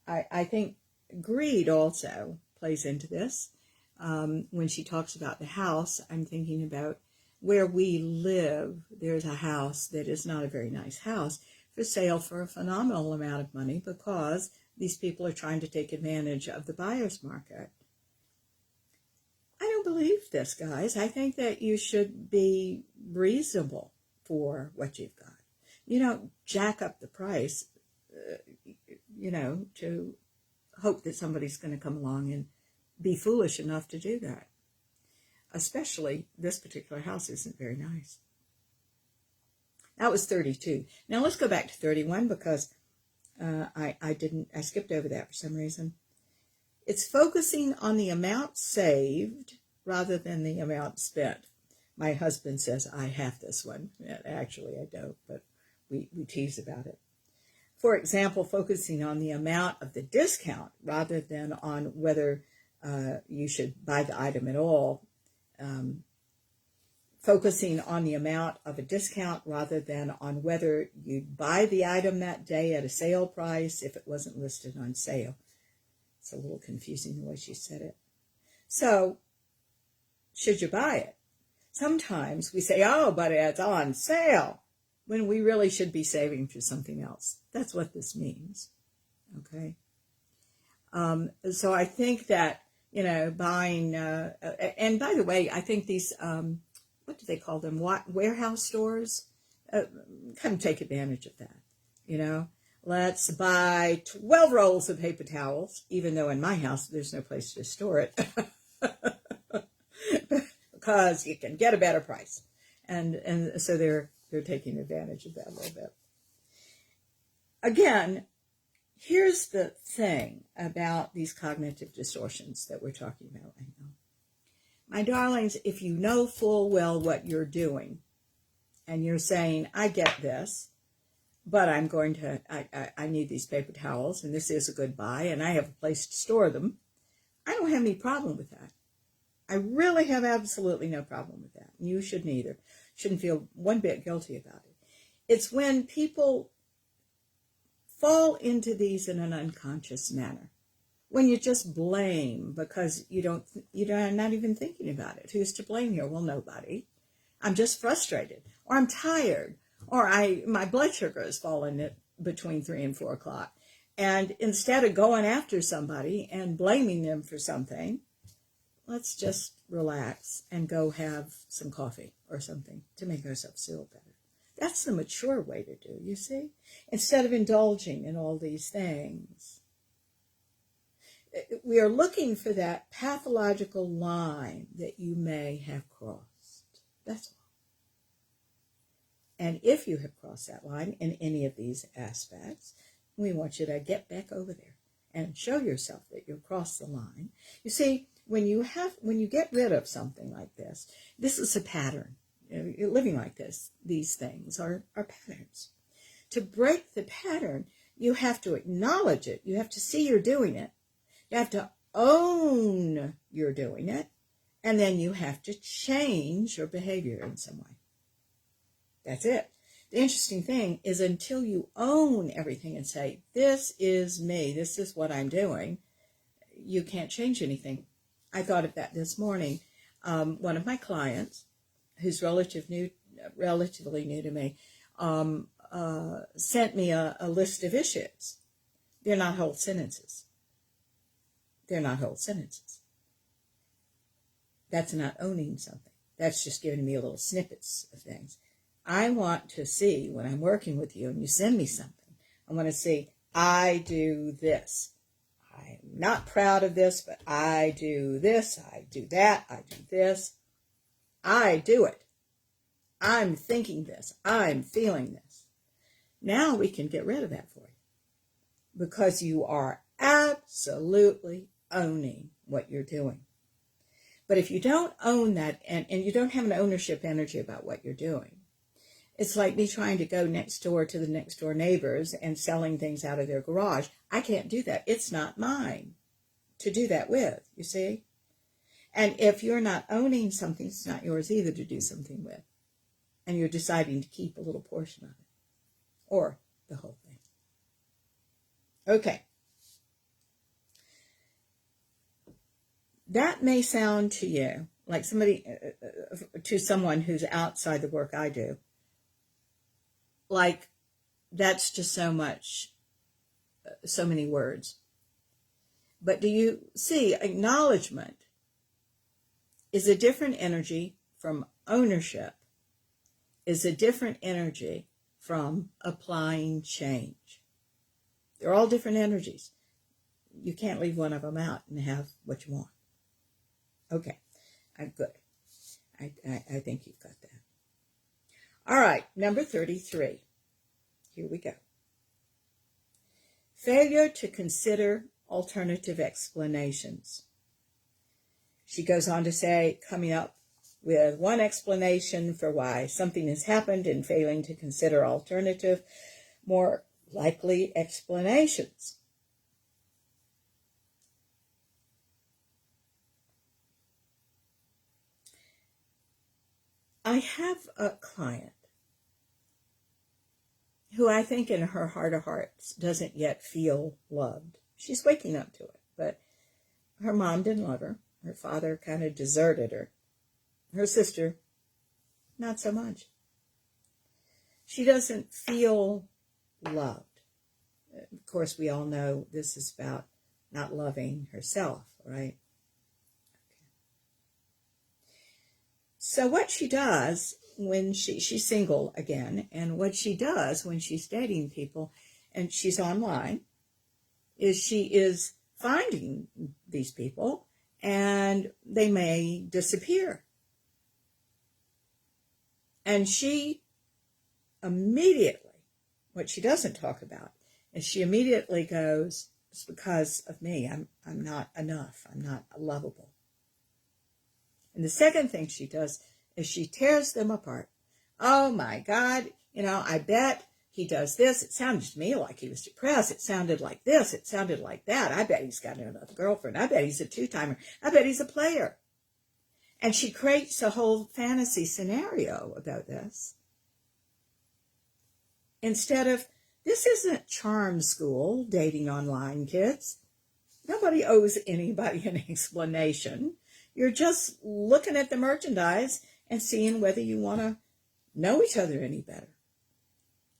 I think greed also plays into this. When she talks about the house, I'm thinking about where we live. There's a house that is not a very nice house for sale for a phenomenal amount of money because these people are trying to take advantage of the buyer's market. I don't believe this, guys. I think that you should be reasonable for what you've got. You don't jack up the price, to hope that somebody's going to come along and be foolish enough to do that. Especially this particular house isn't very nice. That was 32. Now let's go back to 31 because I skipped over that for some reason. It's focusing on the amount saved rather than the amount spent. My husband says I have this one. Actually, I don't, but we tease about it. For example, focusing on the amount of the discount rather than on whether you should buy the item at all. Focusing on the amount of a discount rather than on whether you'd buy the item that day at a sale price if it wasn't listed on sale. It's a little confusing the way she said it. So, should you buy it? Sometimes we say, "Oh, but it's on sale," when we really should be saving for something else. That's what this means. Okay? So I think that, buying, and by the way, I think these, what do they call them? Warehouse stores? Kind of take advantage of that, Let's buy 12 rolls of paper towels, even though in my house there's no place to store it, because you can get a better price. And so they're taking advantage of that a little bit. Again, here's the thing about these cognitive distortions that we're talking about right now. My darlings, if you know full well what you're doing, and you're saying, "I get this, but I need these paper towels, and this is a good buy, and I have a place to store them," I don't have any problem with that. I really have absolutely no problem with that. You shouldn't either. Shouldn't feel one bit guilty about it. It's when people fall into these in an unconscious manner. When you just blame because you're not even thinking about it. Who's to blame here? Well, nobody. I'm just frustrated, or I'm tired, or my blood sugar has fallen at between 3 and 4 o'clock. And instead of going after somebody and blaming them for something, let's just relax and go have some coffee or something to make ourselves feel better. That's the mature way to do, you see? Instead of indulging in all these things. We are looking for that pathological line that you may have crossed. That's all. And if you have crossed that line in any of these aspects, we want you to get back over there and show yourself that you've crossed the line. You see, when you get rid of something like this is a pattern. You're living like this. These things are patterns. To break the pattern, you have to acknowledge it. You have to see you're doing it. You have to own you're doing it. And then you have to change your behavior in some way. That's it. The interesting thing is until you own everything and say, this is me, this is what I'm doing, you can't change anything. I thought of that this morning. One of my clients, who's relatively new to me, sent me a list of issues. They're not whole sentences. They're not whole sentences. That's not owning something. That's just giving me little snippets of things. I want to see when I'm working with you and you send me something, I want to see, I do this. I'm not proud of this, but I do this, I do that, I do this. I do it. I'm thinking this. I'm feeling this. Now we can get rid of that for you because you are absolutely owning what you're doing. But if you don't own that and you don't have an ownership energy about what you're doing, it's like me trying to go next door to the next door neighbors and selling things out of their garage. I can't do that. It's not mine to do that with, you see? And if you're not owning something, it's not yours either to do something with. And you're deciding to keep a little portion of it. Or the whole thing. Okay. That may sound to you like to someone who's outside the work I do, like that's just so many words. But do you see, acknowledgement is a different energy from ownership, is a different energy from applying change. They're all different energies. You can't leave one of them out and have what you want. Okay, good. I think you've got that. All right, number 33. Here we go. Failure to consider alternative explanations. She goes on to say, coming up with one explanation for why something has happened and failing to consider alternative, more likely explanations. I have a client who I think in her heart of hearts doesn't yet feel loved. She's waking up to it, but her mom didn't love her. Her father kind of deserted her. Her sister, not so much. She doesn't feel loved. Of course, we all know this is about not loving herself, right? So what she does when she's single again, and what she does when she's dating people, and she's online, is she is finding these people, and they may disappear. And she immediately, what she doesn't talk about, is she immediately goes, it's because of me, I'm not enough, I'm not lovable. And the second thing she does is she tears them apart. Oh my God, I bet he does this. It sounded to me like he was depressed. It sounded like this. It sounded like that. I bet he's got another girlfriend. I bet he's a two-timer. I bet he's a player. And she creates a whole fantasy scenario about this instead of This isn't charm school, dating online, kids. Nobody owes anybody an explanation. You're just looking at the merchandise and seeing whether you want to know each other any better.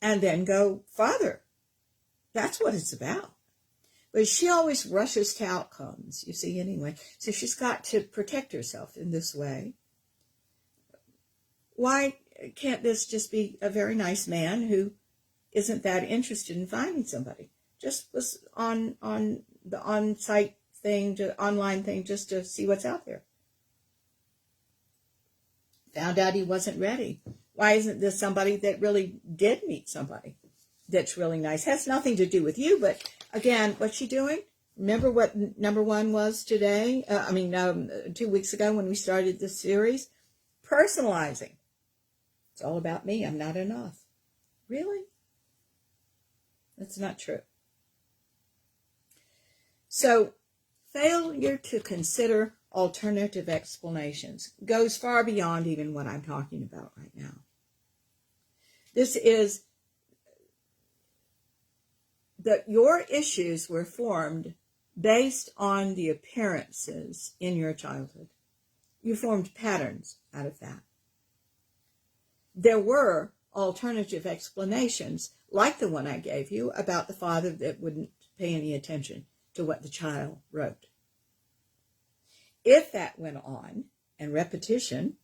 And then go farther. That's what it's about. But she always rushes to outcomes, you see, anyway. So she's got to protect herself in this way. Why can't this just be a very nice man who isn't that interested in finding somebody? Just was on the on-site thing, online thing, just to see what's out there. Found out he wasn't ready. Why isn't this somebody that really did meet somebody that's really nice? Has nothing to do with you, but again, what's she doing? Remember what number one was today? 2 weeks ago when we started this series? Personalizing. It's all about me. I'm not enough. Really? That's not true. So, failure to consider alternative explanations goes far beyond even what I'm talking about right now. This is that your issues were formed based on the appearances in your childhood. You formed patterns out of that. There were alternative explanations, like the one I gave you about the father that wouldn't pay any attention to what the child wrote. If that went on, and repetition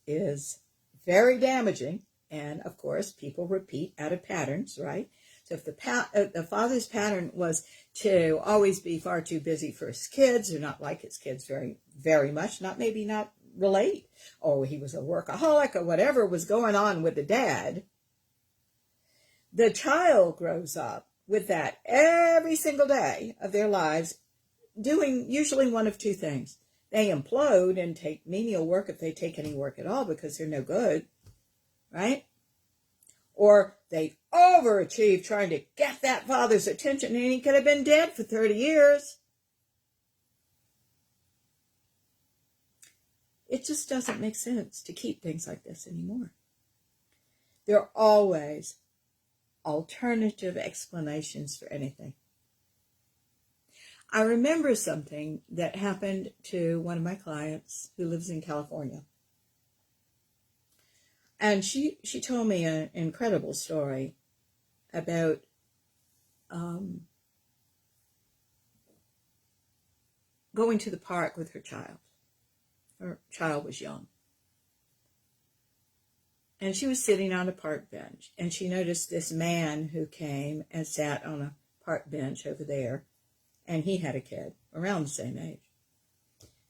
is very damaging, and of course people repeat out of patterns, right? So if the father's pattern was to always be far too busy for his kids, or not like his kids very, very much, not relate, or he was a workaholic, or whatever was going on with the dad, the child grows up with that every single day of their lives, doing usually one of two things. They implode and take menial work, if they take any work at all, because they're no good, right? Or they overachieve trying to get that father's attention, and he could have been dead for 30 years. It just doesn't make sense to keep things like this anymore. There are always alternative explanations for anything. I remember something that happened to one of my clients who lives in California. And she told me an incredible story about going to the park with her child. Her child was young. And she was sitting on a park bench, and she noticed this man who came and sat on a park bench over there, and he had a kid around the same age.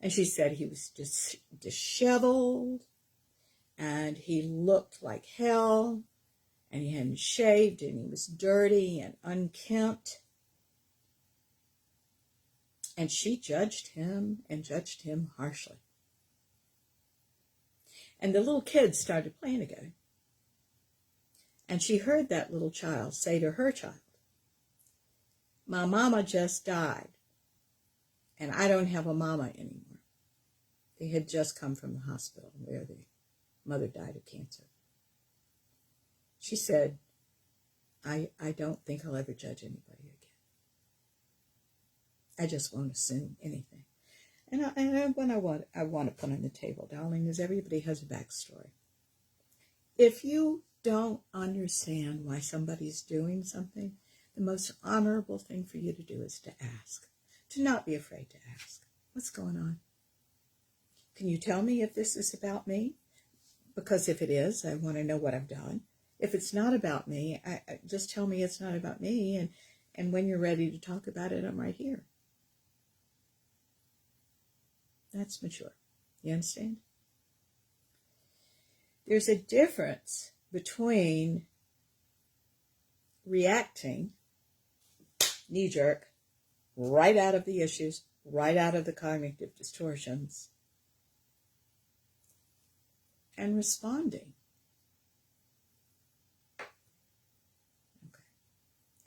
And she said he was just disheveled, and he looked like hell, and he hadn't shaved, and he was dirty and unkempt. And she judged him harshly. And the little kid started playing again. And she heard that little child say to her child, "My mama just died, and I don't have a mama anymore." They had just come from the hospital where the mother died of cancer. She said, I don't think I'll ever judge anybody again. I just won't assume anything. And what I want to put on the table, darling, is everybody has a backstory. If you don't understand why somebody's doing something, the most honorable thing for you to do is to ask. To not be afraid to ask. What's going on? Can you tell me if this is about me? Because if it is, I want to know what I've done. If it's not about me, I just tell me it's not about me, and when you're ready to talk about it, I'm right here. That's mature. You understand? There's a difference between reacting, knee-jerk, right out of the issues, right out of the cognitive distortions, and responding. Okay.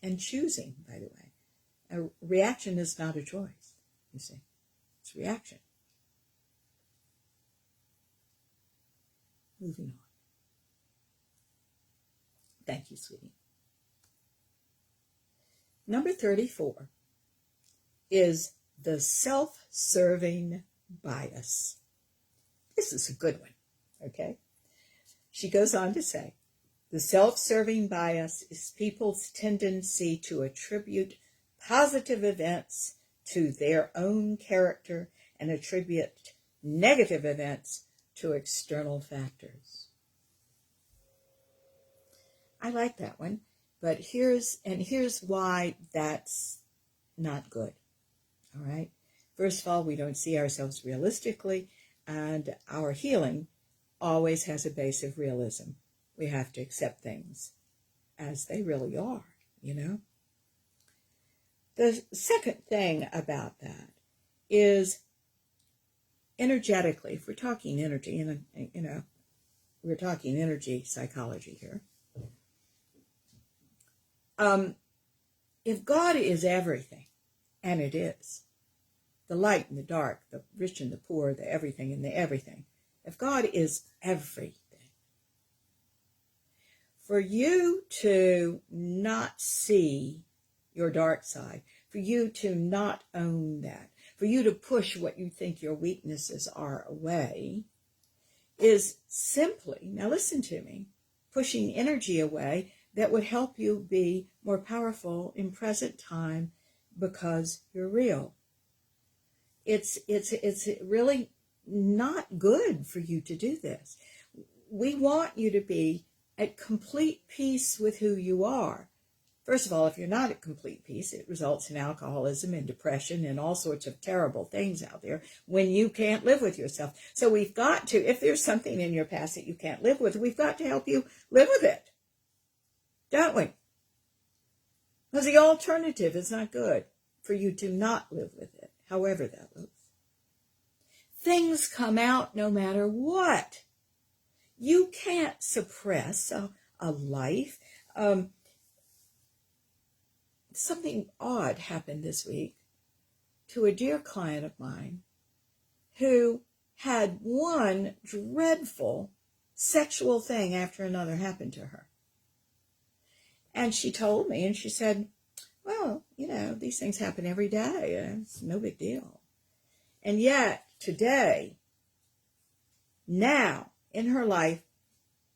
And choosing, by the way. A reaction is not a choice, you see. It's reaction. Moving on. Thank you, sweetie. Number 34 is the self-serving bias. This is a good one, okay? She goes on to say, the self-serving bias is people's tendency to attribute positive events to their own character and attribute negative events to external factors. I like that one, but here's why that's not good. All right. First of all, we don't see ourselves realistically, and our healing always has a base of realism. We have to accept things as they really are, you know. The second thing about that is energetically, if we're talking energy, and you know, we're talking energy psychology here. If God is everything, and it is, the light and the dark, the rich and the poor, the everything and the everything, if God is everything, for you to not see your dark side, for you to not own that, for you to push what you think your weaknesses are away, is simply, now listen to me, pushing energy away that would help you be more powerful in present time because you're real. It's really not good for you to do this. We want you to be at complete peace with who you are. First of all, if you're not at complete peace, it results in alcoholism and depression and all sorts of terrible things out there when you can't live with yourself. So we've got to, if there's something in your past that you can't live with, we've got to help you live with it. Don't we? Because the alternative is not good for you to not live with it, however that looks. Things come out no matter what. You can't suppress a life. Something odd happened this week to a dear client of mine who had one dreadful sexual thing after another happen to her. And she told me, and she said, well, you know, these things happen every day. It's no big deal. And yet, today, now, in her life,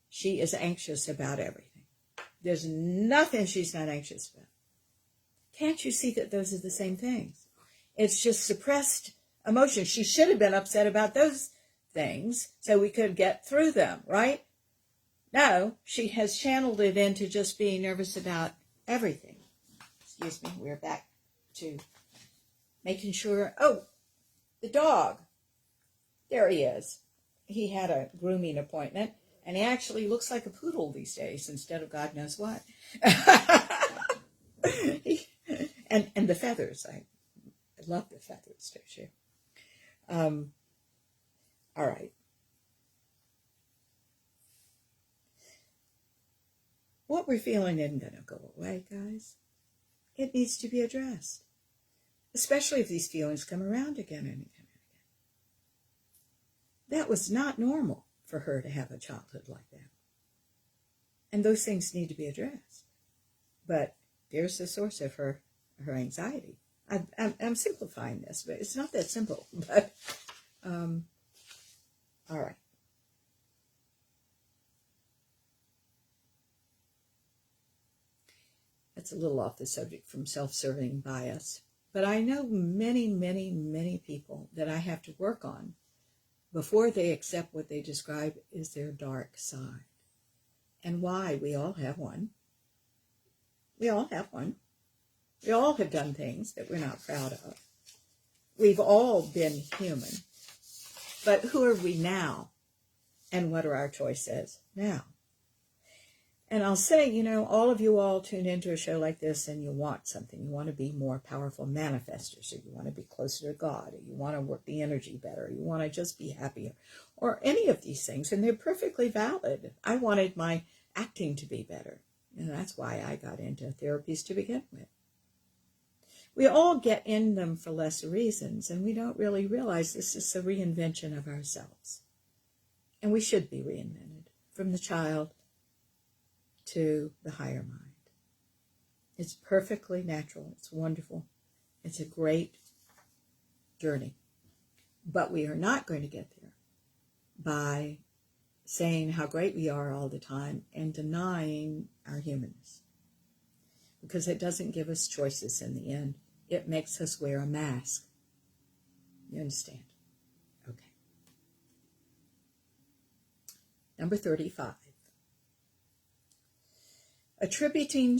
she is anxious about everything. There's nothing she's not anxious about. Can't you see that those are the same things? It's just suppressed emotions. She should have been upset about those things so we could get through them, right? No, she has channeled it into just being nervous about everything. Excuse me, we're back to making sure. Oh, the dog. There he is. He had a grooming appointment, and he actually looks like a poodle these days instead of God knows what. And the feathers. I love the feathers, don't you? All right. What we're feeling isn't going to go away, guys. It needs to be addressed, especially if these feelings come around again and again and again. That was not normal for her to have a childhood like that. And those things need to be addressed. But there's the source of her anxiety. I'm simplifying this, but it's not that simple. But, all right. That's a little off the subject from self-serving bias. But I know many, many, many people that I have to work on before they accept what they describe as their dark side. And why? We all have one. We all have one. We all have done things that we're not proud of. We've all been human. But who are we now? And what are our choices now? And I'll say, you know, all of you all tune into a show like this and you want something. You want to be more powerful manifestors, or you want to be closer to God, or you want to work the energy better, or you want to just be happier, or any of these things. And they're perfectly valid. I wanted my acting to be better. And that's why I got into therapies to begin with. We all get in them for less reasons, and we don't really realize this is a reinvention of ourselves. And we should be reinvented from the child to the higher mind. It's perfectly natural. It's wonderful. It's a great journey. But we are not going to get there by saying how great we are all the time and denying our humanness. Because it doesn't give us choices in the end. It makes us wear a mask. You understand? Okay. Number 35. Attributing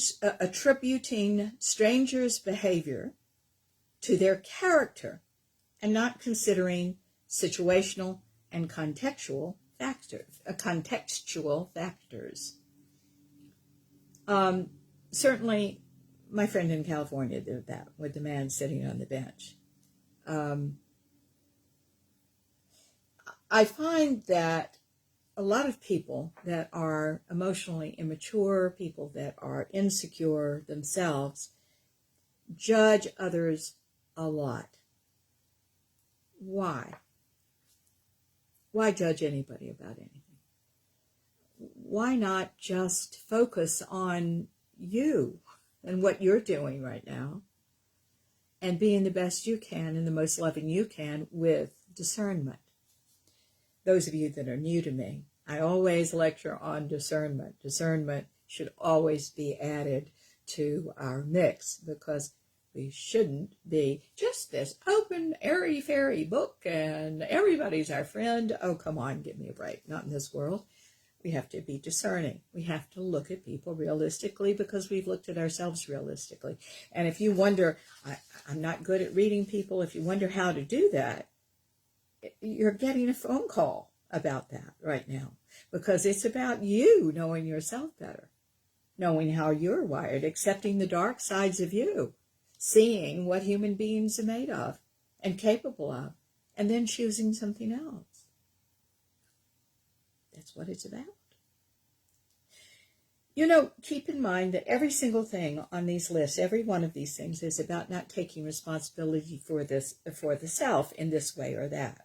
strangers' behavior to their character and not considering situational and contextual factors. Certainly, my friend in California did that with the man sitting on the bench. I find that a lot of people that are emotionally immature, people that are insecure themselves, judge others a lot. Why? Why judge anybody about anything? Why not just focus on you and what you're doing right now and being the best you can and the most loving you can with discernment? Those of you that are new to me, I always lecture on discernment. Discernment should always be added to our mix because we shouldn't be just this open, airy-fairy book and everybody's our friend. Oh, come on, give me a break. Not in this world. We have to be discerning. We have to look at people realistically because we've looked at ourselves realistically. And if you wonder, I'm not good at reading people, if you wonder how to do that, you're getting a phone call about that right now because it's about you knowing yourself better, knowing how you're wired, accepting the dark sides of you, seeing what human beings are made of and capable of, and then choosing something else. That's what it's about. You know, keep in mind that every single thing on these lists, every one of these things is about not taking responsibility for the self in this way or that.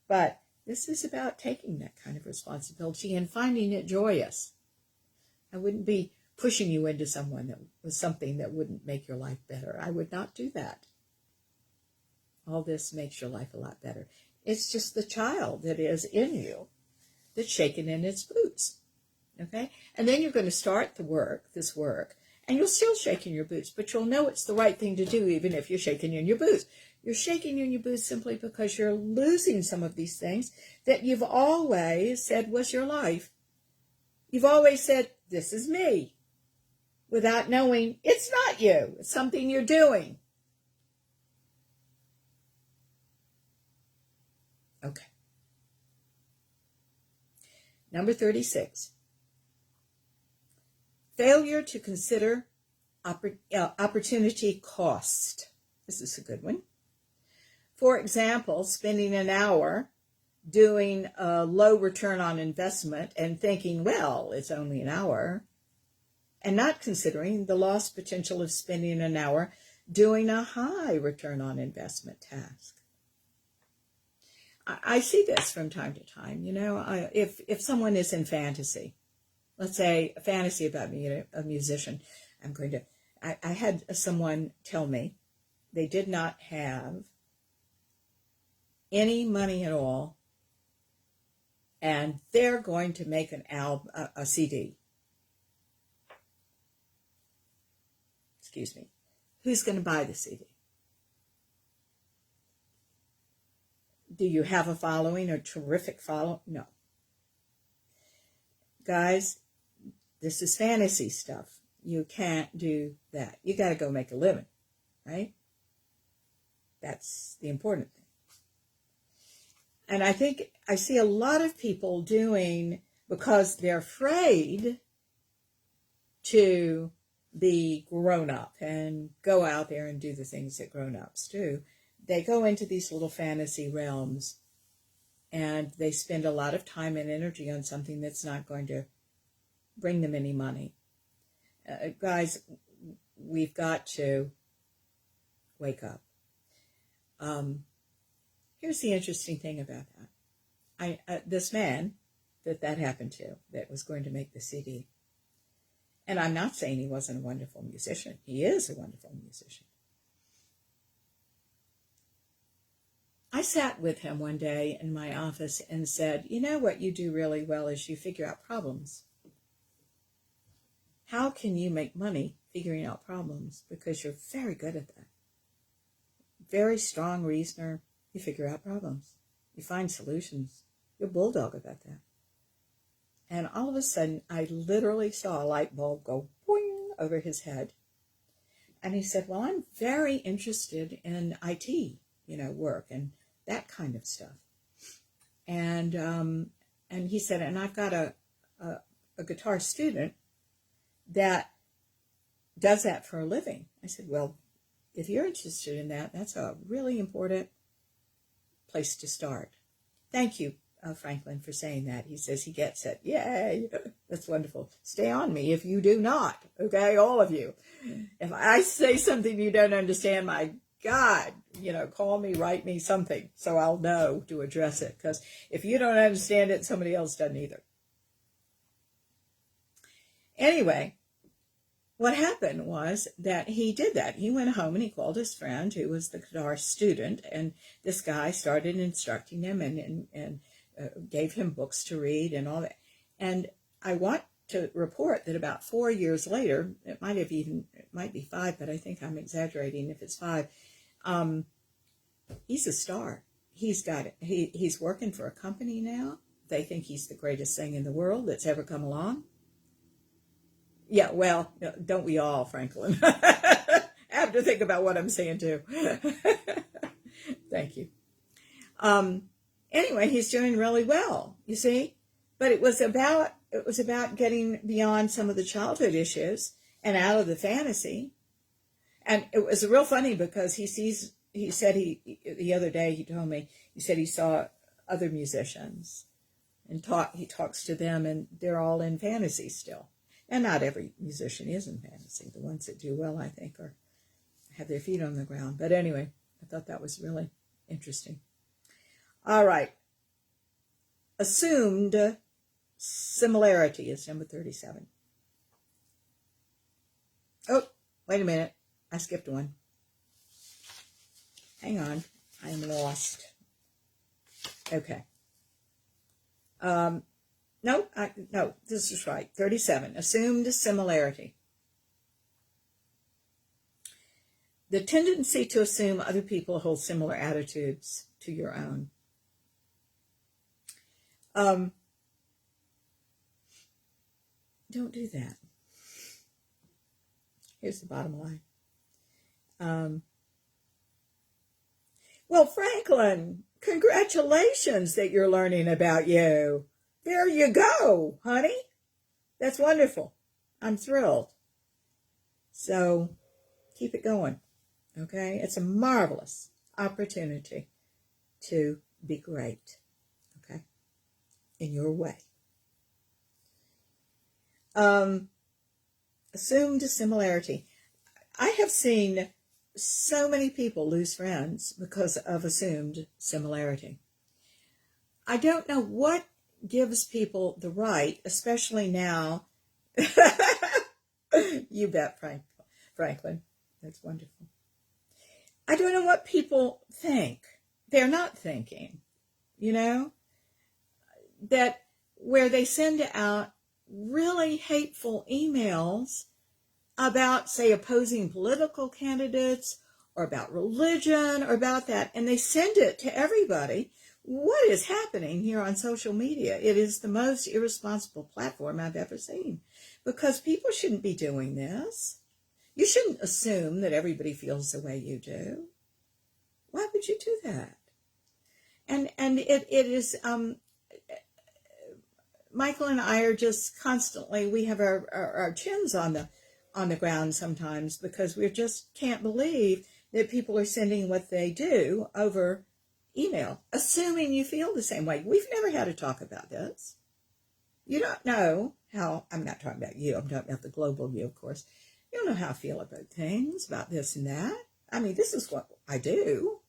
But this is about taking that kind of responsibility and finding it joyous. I wouldn't be pushing you into something that wouldn't make your life better. I would not do that. All this makes your life a lot better. It's just the child that is in you that's shaking in its boots. Okay? And then you're going to start this work, and you'll still shake in your boots, but you'll know it's the right thing to do even if you're shaking in your boots. You're shaking in your boots simply because you're losing some of these things that you've always said was your life. You've always said, this is me, without knowing it's not you. It's something you're doing. Okay. Number 36. Failure to consider opportunity cost. This is a good one. For example, spending an hour doing a low return on investment and thinking, well, it's only an hour, and not considering the lost potential of spending an hour doing a high return on investment task. I see this from time to time. You know, if someone is in fantasy, let's say a fantasy about being a musician, I had someone tell me they did not have any money at all, and they're going to make an album, a CD. Excuse me. Who's going to buy the CD? Do you have a following, a terrific following? No. Guys, this is fantasy stuff. You can't do that. You got to go make a living, right? That's the important thing. And I think I see a lot of people doing, because they're afraid to be grown up and go out there and do the things that grown-ups do. They go into these little fantasy realms and they spend a lot of time and energy on something that's not going to bring them any money. Guys, we've got to wake up. Here's the interesting thing about that. This man that happened to, that was going to make the CD, And I'm not saying he wasn't a wonderful musician. He is a wonderful musician. I sat with him one day in my office and said, you know what you do really well is you figure out problems. How can you make money figuring out problems? Because you're very good at that. Very strong reasoner. You figure out problems. You find solutions. You're a bulldog about that. And all of a sudden, I literally saw a light bulb go boing over his head. And he said, well, I'm very interested in IT, work and that kind of stuff. And he said, and I've got a guitar student that does that for a living. I said, well, if you're interested in that, that's a really important place to start. Thank you, Franklin, for saying that. He says he gets it. Yay! That's wonderful. Stay on me if you do not, okay, all of you. If I say something you don't understand, my God, call me, write me something so I'll know to address it. Because if you don't understand it, somebody else doesn't either. Anyway, what happened was that he did that. He went home and he called his friend who was the guitar student, and this guy started instructing him and gave him books to read and all that. And I want to report that about 4 years later, it might be 5, but I think I'm exaggerating if it's 5. He's a star. He's working for a company now. They think he's the greatest thing in the world that's ever come along. Yeah, well, don't we all, Franklin? I have to think about what I'm saying too. Thank you. Anyway, he's doing really well, you see. But it was about getting beyond some of the childhood issues and out of the fantasy. And it was real funny because the other day he told me, he said he saw other musicians and he talks to them and they're all in fantasy still. And not every musician is in fantasy. The ones that do well, I think, have their feet on the ground. But anyway, I thought that was really interesting. All right. Assumed similarity is number 37. Oh, wait a minute. I skipped one. Hang on. I am lost. Okay. No, this is right. 37, assumed similarity. The tendency to assume other people hold similar attitudes to your own. Don't do that. Here's the bottom line. Well, Franklin, congratulations that you're learning about you. There you go, honey. That's wonderful. I'm thrilled. So keep it going, okay? It's a marvelous opportunity to be great, okay, in your way. Assumed similarity. I have seen so many people lose friends because of assumed similarity. I don't know what gives people the right, especially now. You bet, Franklin. That's wonderful. I don't know what people think. They're not thinking, that where they send out really hateful emails about, say, opposing political candidates or about religion or about that, and they send it to everybody. What is happening here on social media? It is the most irresponsible platform I've ever seen, because people shouldn't be doing this. You shouldn't assume that everybody feels the way you do. Why would you do that? And it is, Michael and I are just constantly, we have our chins on the ground sometimes, because we just can't believe that people are sending what they do over email, assuming you feel the same way. We've never had a talk about this. You don't know how, I'm not talking about you, I'm talking about the global you, of course. You don't know how I feel about things, about this and that. I mean, this is what I do.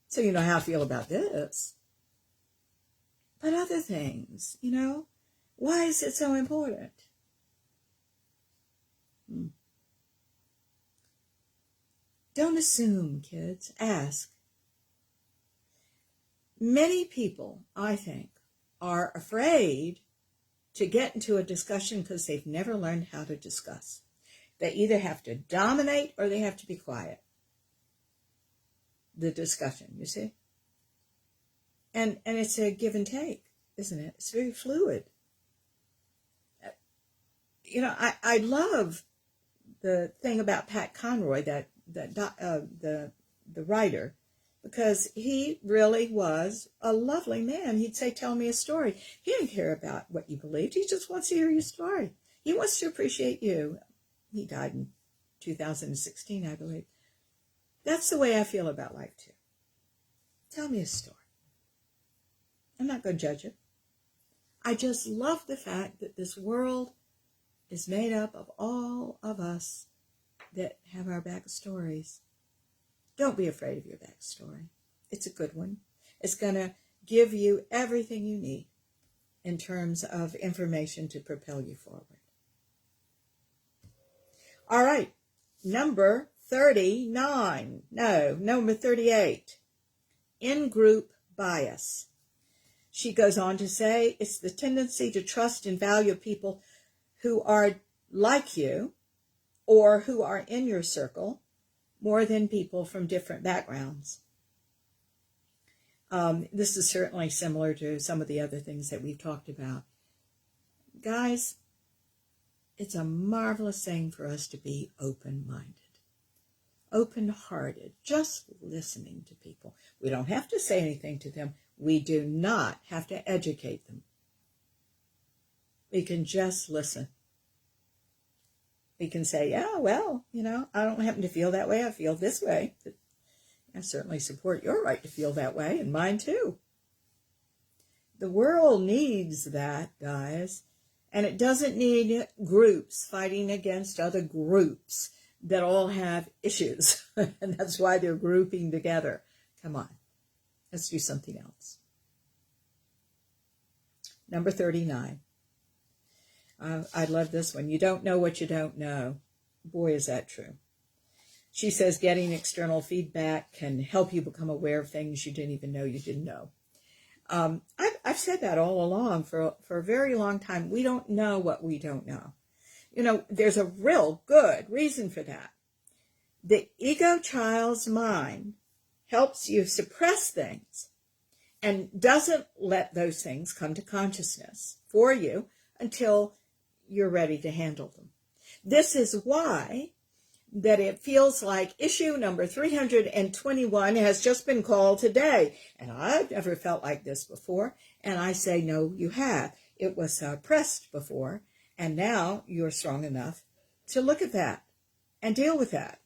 So you know how I feel about this. But other things, why is it so important? Don't assume, kids. Ask. Many people, I think, are afraid to get into a discussion because they've never learned how to discuss. They either have to dominate or they have to be quiet. The discussion, you see? And it's a give and take, isn't it? It's very fluid. You know, I love the thing about Pat Conroy, the writer, because he really was a lovely man. He'd say, tell me a story. He didn't care about what you believed. He just wants to hear your story. He wants to appreciate you. He died in 2016, I believe. That's the way I feel about life, too. Tell me a story. I'm not going to judge it. I just love the fact that this world is made up of all of us that have our backstories. Don't be afraid of your backstory. It's a good one. It's going to give you everything you need in terms of information to propel you forward. All right, number 38. In-group bias. She goes on to say, it's the tendency to trust and value people who are like you or who are in your circle more than people from different backgrounds. This is certainly similar to some of the other things that we've talked about. Guys, it's a marvelous thing for us to be open-minded, open-hearted, just listening to people. We don't have to say anything to them. We do not have to educate them. We can just listen. We can say, yeah, well, you know, I don't happen to feel that way. I feel this way. But I certainly support your right to feel that way, and mine too. The world needs that, guys. And it doesn't need groups fighting against other groups that all have issues. And that's why they're grouping together. Come on. Let's do something else. Number 39. I love this one. You don't know what you don't know. Boy, is that true. She says getting external feedback can help you become aware of things you didn't even know you didn't know. I've said that all along for a very long time. We don't know what we don't know. You know, there's a real good reason for that. The ego child's mind helps you suppress things and doesn't let those things come to consciousness for you until you're ready to handle them. This is why that it feels like issue number 321 has just been called today. And I've never felt like this before. And I say, no, you have. It was suppressed before. And now you're strong enough to look at that and deal with that.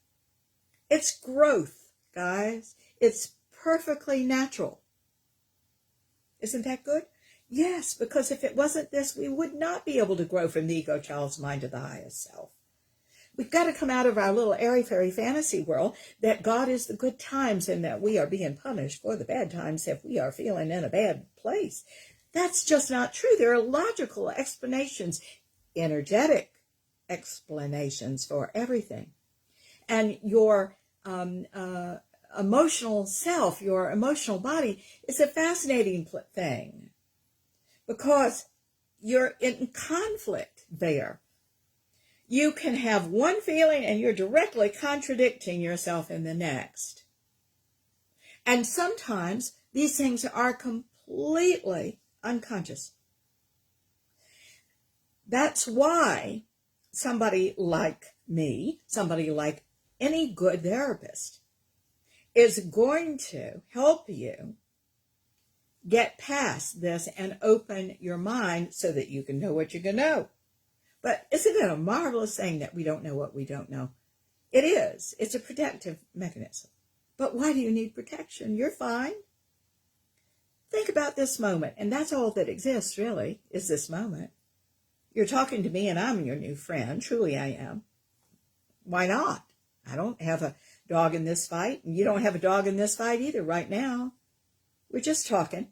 It's growth, guys. It's perfectly natural. Isn't that good? Yes, because if it wasn't this, we would not be able to grow from the ego child's mind to the highest self. We've got to come out of our little airy-fairy fantasy world that God is the good times and that we are being punished for the bad times if we are feeling in a bad place. That's just not true. There are logical explanations, energetic explanations for everything. And your emotional self, your emotional body, is a fascinating thing because you're in conflict there. You can have one feeling and you're directly contradicting yourself in the next. And sometimes these things are completely unconscious. That's why somebody like me, somebody like any good therapist, is going to help you get past this and open your mind so that you can know what you can know. But isn't it a marvelous thing that we don't know what we don't know? It is. It's a protective mechanism. But why do you need protection? You're fine. Think about this moment, and that's all that exists, really, is this moment. You're talking to me, and I'm your new friend. Truly, I am. Why not? I don't have a dog in this fight, and you don't have a dog in this fight either right now. We're just talking.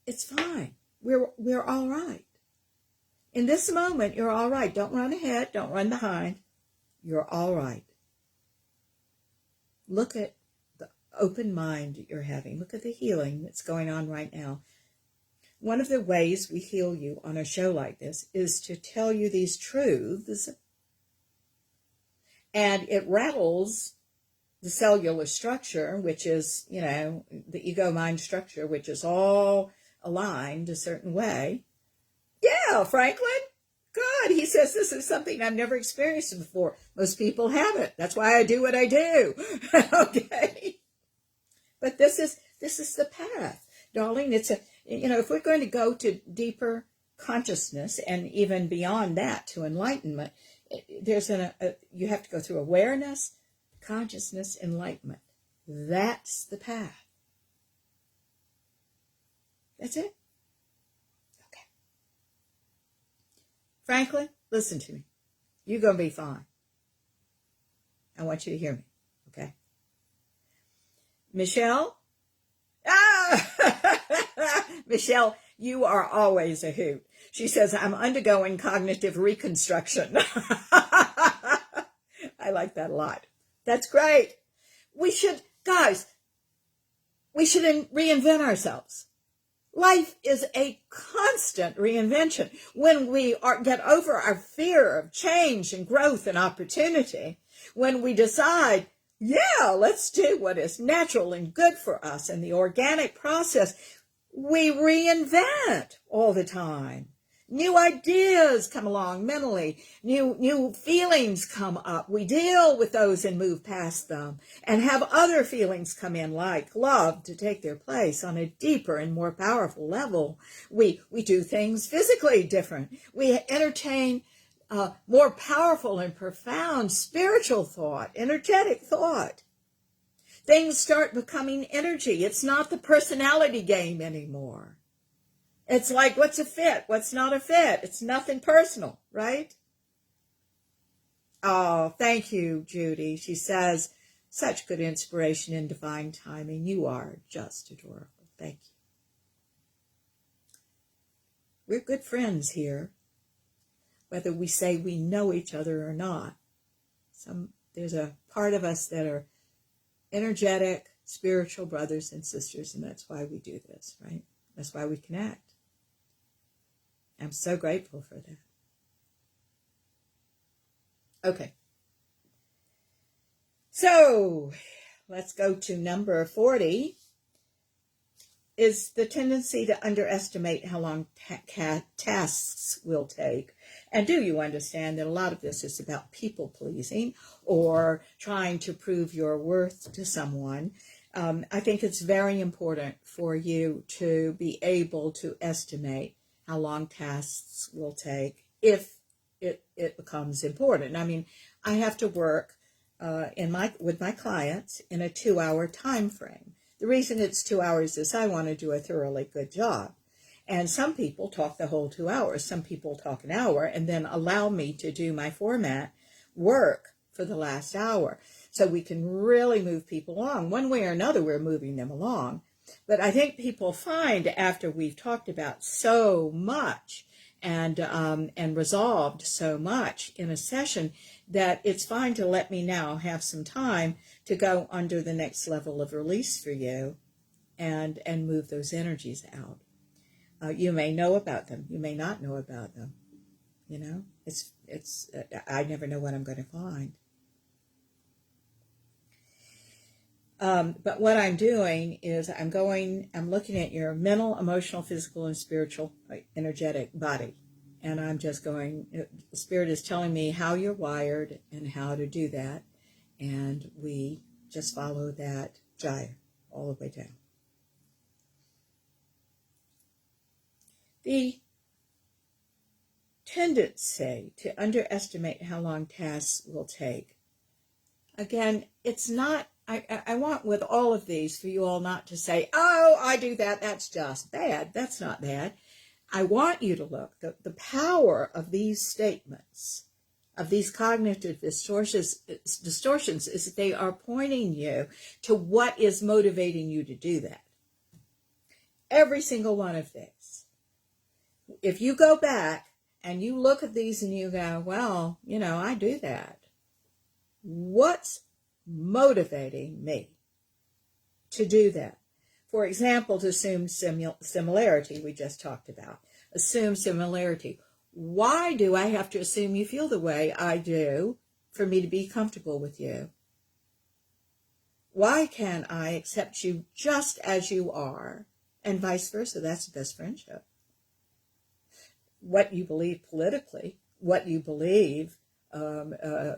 It's fine. We're all right. In this moment, you're all right. Don't run ahead. Don't run behind. You're all right. Look at the open mind you're having. Look at the healing that's going on right now. One of the ways we heal you on a show like this is to tell you these truths, and it rattles the cellular structure, which is, the ego-mind structure, which is all aligned a certain way. Yeah, Franklin, good. He says this is something I've never experienced before. Most people haven't. That's why I do what I do. Okay. But this is the path, darling. It's if we're going to go to deeper consciousness and even beyond that to enlightenment, you have to go through awareness, consciousness, enlightenment. That's the path. That's it. Okay. Franklin, listen to me. You're going to be fine. I want you to hear me. Okay. Michelle? Michelle, you are always a hoot. She says, I'm undergoing cognitive reconstruction. I like that a lot. That's great. We should reinvent ourselves. Life is a constant reinvention. When we get over our fear of change and growth and opportunity, when we decide, yeah, let's do what is natural and good for us in the organic process, we reinvent all the time. New ideas come along mentally. New feelings come up. We deal with those and move past them and have other feelings come in like love to take their place on a deeper and more powerful level. We do things physically different. We entertain more powerful and profound spiritual thought, energetic thought. Things start becoming energy. It's not the personality game anymore. It's like, what's a fit? What's not a fit? It's nothing personal, right? Oh, thank you, Judy. She says, such good inspiration and divine timing. You are just adorable. Thank you. We're good friends here, whether we say we know each other or not. There's a part of us that are energetic, spiritual brothers and sisters, and that's why we do this, right? That's why we connect. I'm so grateful for that. Okay. So, let's go to number 40. Is the tendency to underestimate how long tasks will take. And do you understand that a lot of this is about people pleasing or trying to prove your worth to someone? I think it's very important for you to be able to estimate how long tasks will take if it becomes important. I mean, I have to work with my clients in a 2-hour time frame. The reason it's 2 hours is I want to do a thoroughly good job. And some people talk the whole 2 hours. Some people talk an hour and then allow me to do my format work for the last hour. So we can really move people along. One way or another, we're moving them along. But I think people find after we've talked about so much and resolved so much in a session that it's fine to let me now have some time to go under the next level of release for you and move those energies out. You may know about them. You may not know about them. You know, I never know what I'm going to find. But what I'm doing is I'm looking at your mental, emotional, physical, and spiritual, energetic body. And I'm just going, the Spirit is telling me how you're wired and how to do that. And we just follow that gyre all the way down. The tendency to underestimate how long tasks will take. Again, it's not, I want with all of these for you all not to say, oh, I do that, that's just bad. That's not bad. I want you to look, the power of these statements, of these cognitive distortions is that they are pointing you to what is motivating you to do that. Every single one of these. If you go back and you look at these and you go, well, I do that. What's motivating me to do that? For example, to assume similarity, we just talked about. Assume similarity. Why do I have to assume you feel the way I do for me to be comfortable with you? Why can't I accept you just as you are, and vice versa? That's the best friendship. What you believe politically, what you believe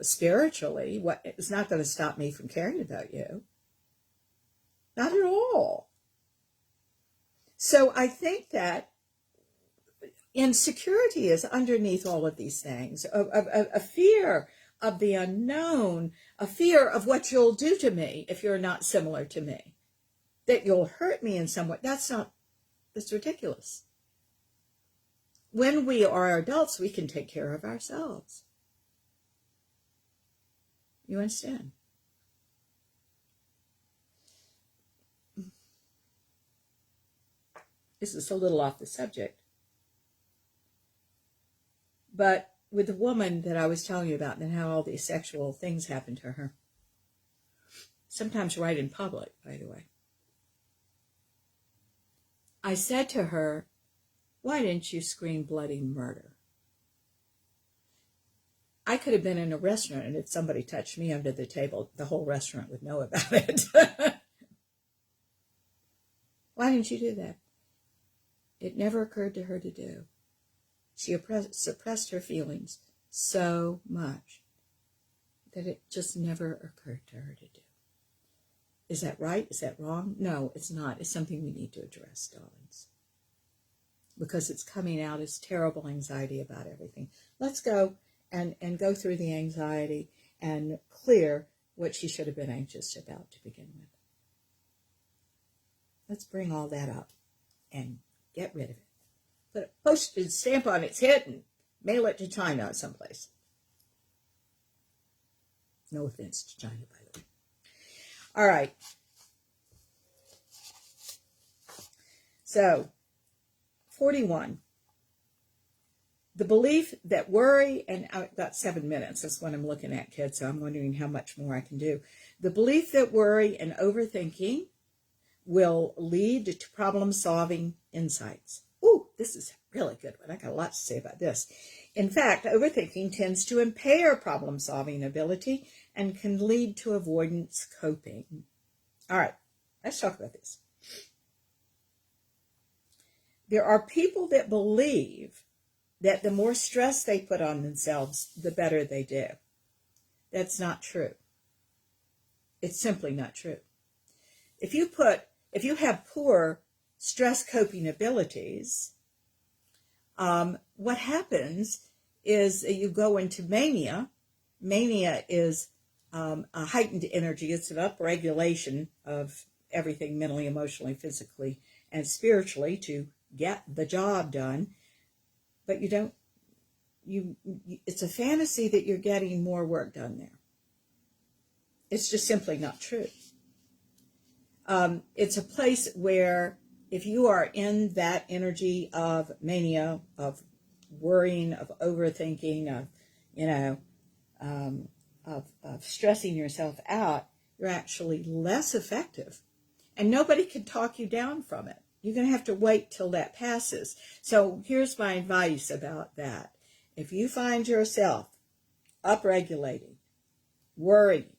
spiritually, it's not going to stop me from caring about you. Not at all. So I think that insecurity is underneath all of these things, a fear of the unknown, a fear of what you'll do to me if you're not similar to me, that you'll hurt me in some way. That's ridiculous. When we are adults, we can take care of ourselves. You understand? This is a little off the subject. But with the woman that I was telling you about and how all these sexual things happened to her, sometimes right in public, by the way, I said to her, why didn't you scream bloody murder? I could have been in a restaurant, and if somebody touched me under the table, the whole restaurant would know about it. Why didn't you do that? It never occurred to her to do. She suppressed her feelings so much that it just never occurred to her to do. Is that right? Is that wrong? No, it's not. It's something we need to address, darlings. Because it's coming out as terrible anxiety about everything. Let's go and go through the anxiety and clear what she should have been anxious about to begin with. Let's bring all that up and get rid of it. Put a postage stamp on its head and mail it to China someplace. No offense to China, by the way. All right. So, 41. The belief that worry, and I've got 7 minutes, that's what I'm looking at, kids, so I'm wondering how much more I can do. The belief that worry and overthinking will lead to problem-solving insights. Ooh, this is a really good one. I got a lot to say about this. In fact, overthinking tends to impair problem-solving ability and can lead to avoidance coping. All right, let's talk about this. There are people that believe that the more stress they put on themselves, the better they do. That's not true. It's simply not true. If you have poor stress coping abilities, what happens is you go into mania. Mania is a heightened energy. It's an upregulation of everything mentally, emotionally, physically, and spiritually to get the job done. But it's a fantasy that you're getting more work done there. It's just simply not true. It's a place where if you are in that energy of mania, of worrying, of overthinking, of stressing yourself out, you're actually less effective. And nobody can talk you down from it. You're going to have to wait till that passes. So here's my advice about that. If you find yourself upregulating, worrying,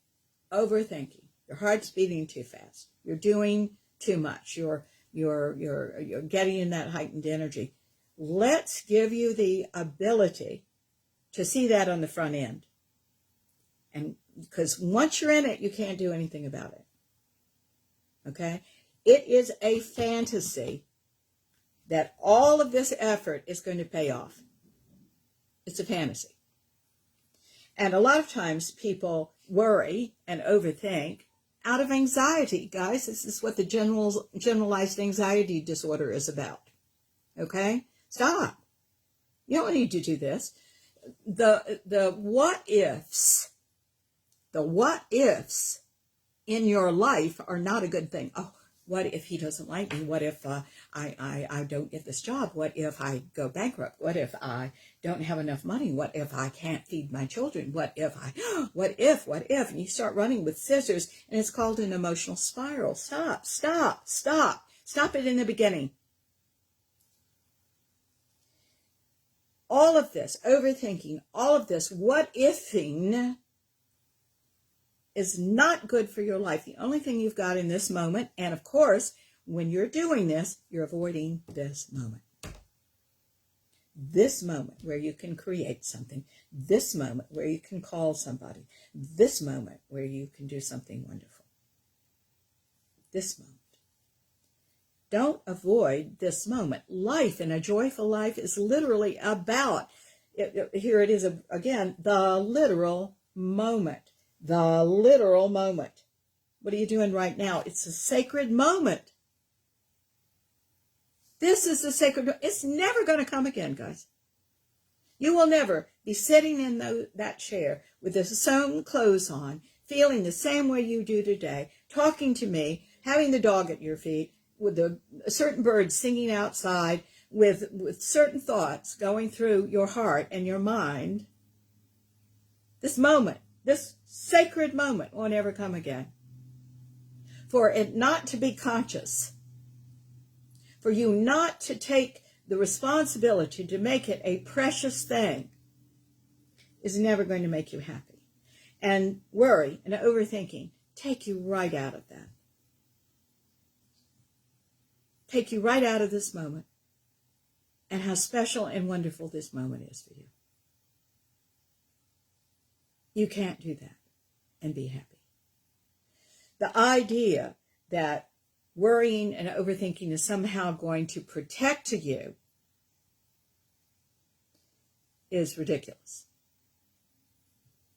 overthinking, your heart's beating too fast, you're doing too much, you're getting in that heightened energy, let's give you the ability to see that on the front end. And because once you're in it, you can't do anything about it. Okay? It is a fantasy that all of this effort is going to pay off. It's a fantasy. And a lot of times people worry and overthink out of anxiety. Guys, this is what the generalized anxiety disorder is about. Okay? Stop. You don't need to do this. The what ifs in your life are not a good thing. Oh, What if he doesn't like me? What if I don't get this job? What if I go bankrupt? What if I don't have enough money? What if I can't feed my children? What if? And you start running with scissors, and it's called an emotional spiral. Stop it in the beginning. All of this overthinking, all of this what-ifing is not good for your life. The only thing you've got in this moment, and of course, when you're doing this, you're avoiding this moment. This moment where you can create something. This moment where you can call somebody. This moment where you can do something wonderful. This moment. Don't avoid this moment. Life, and a joyful life, is literally about, here it is again, the literal moment. The literal moment. What are you doing right now? It's a sacred moment. This is the sacred. It's never going to come again, guys. You will never be sitting in that chair with the sewn clothes on, feeling the same way you do today, talking to me, having the dog at your feet, with a certain bird singing outside, with certain thoughts going through your heart and your mind. This moment, this sacred moment, won't ever come again. For it not to be conscious, for you not to take the responsibility to make it a precious thing, is never going to make you happy. And worry and overthinking take you right out of that. Take you right out of this moment, and how special and wonderful this moment is for you. You can't do that and be happy. The idea that worrying and overthinking is somehow going to protect you is ridiculous.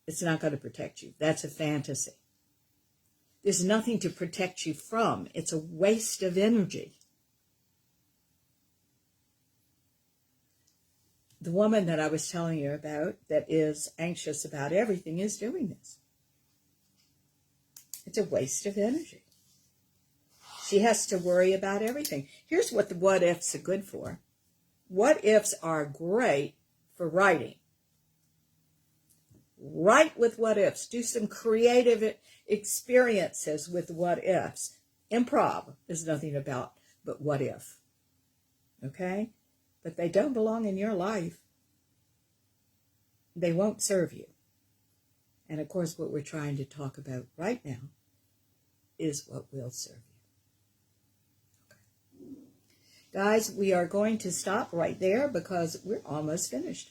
It's not going to protect you. That's a fantasy. There's nothing to protect you from. It's a waste of energy. The woman that I was telling you about that is anxious about everything is doing this. It's a waste of energy. She has to worry about everything. Here's what the what ifs are good for. What ifs are great for writing. Write with what ifs. Do some creative experiences with what ifs. Improv is nothing about but what if. Okay? But they don't belong in your life. They won't serve you. And of course, what we're trying to talk about right now is what will serve you. Okay. Guys, we are going to stop right there because we're almost finished.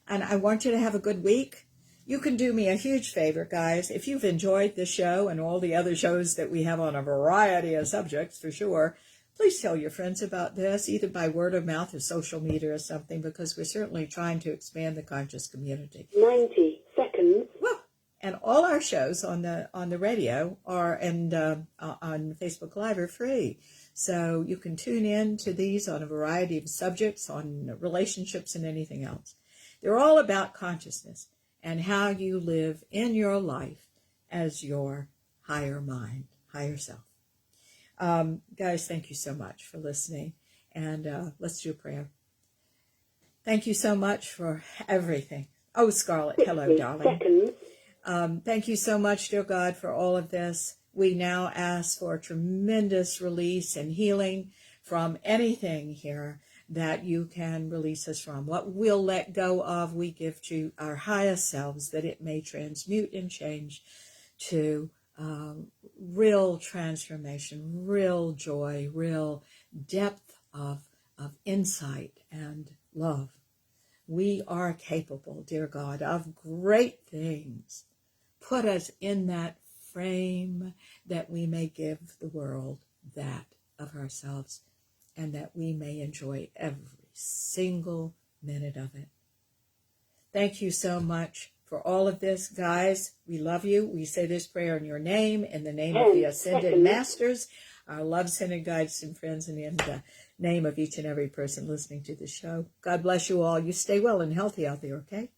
And I want you to have a good week. You can do me a huge favor, guys. If you've enjoyed this show and all the other shows that we have on a variety of subjects, for sure, please tell your friends about this, either by word of mouth or social media or something, because we're certainly trying to expand the conscious community. 90 seconds. Well, and all our shows on the radio are on Facebook Live are free. So you can tune in to these on a variety of subjects, on relationships and anything else. They're all about consciousness and how you live in your life as your higher mind, higher self. Guys, thank you so much for listening, and let's do a prayer. Thank you so much for everything. Oh, Scarlett, hello, darling. Thank you so much, dear God, for all of this. We now ask for tremendous release and healing from anything here that you can release us from. What we'll let go of, we give to our highest selves, that it may transmute and change to real transformation, real joy, real depth of insight and love. We are capable, dear God, of great things. Put us in that frame that we may give the world that of ourselves, and that we may enjoy every single minute of it. Thank you so much for all of this, guys. We love you. We say this prayer in your name, in the name of the Ascended Masters, our love-centered guides and friends, and in the name of each and every person listening to the show. God bless you all. You stay well and healthy out there, okay?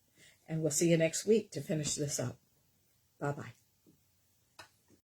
And we'll see you next week to finish this up. Bye-bye.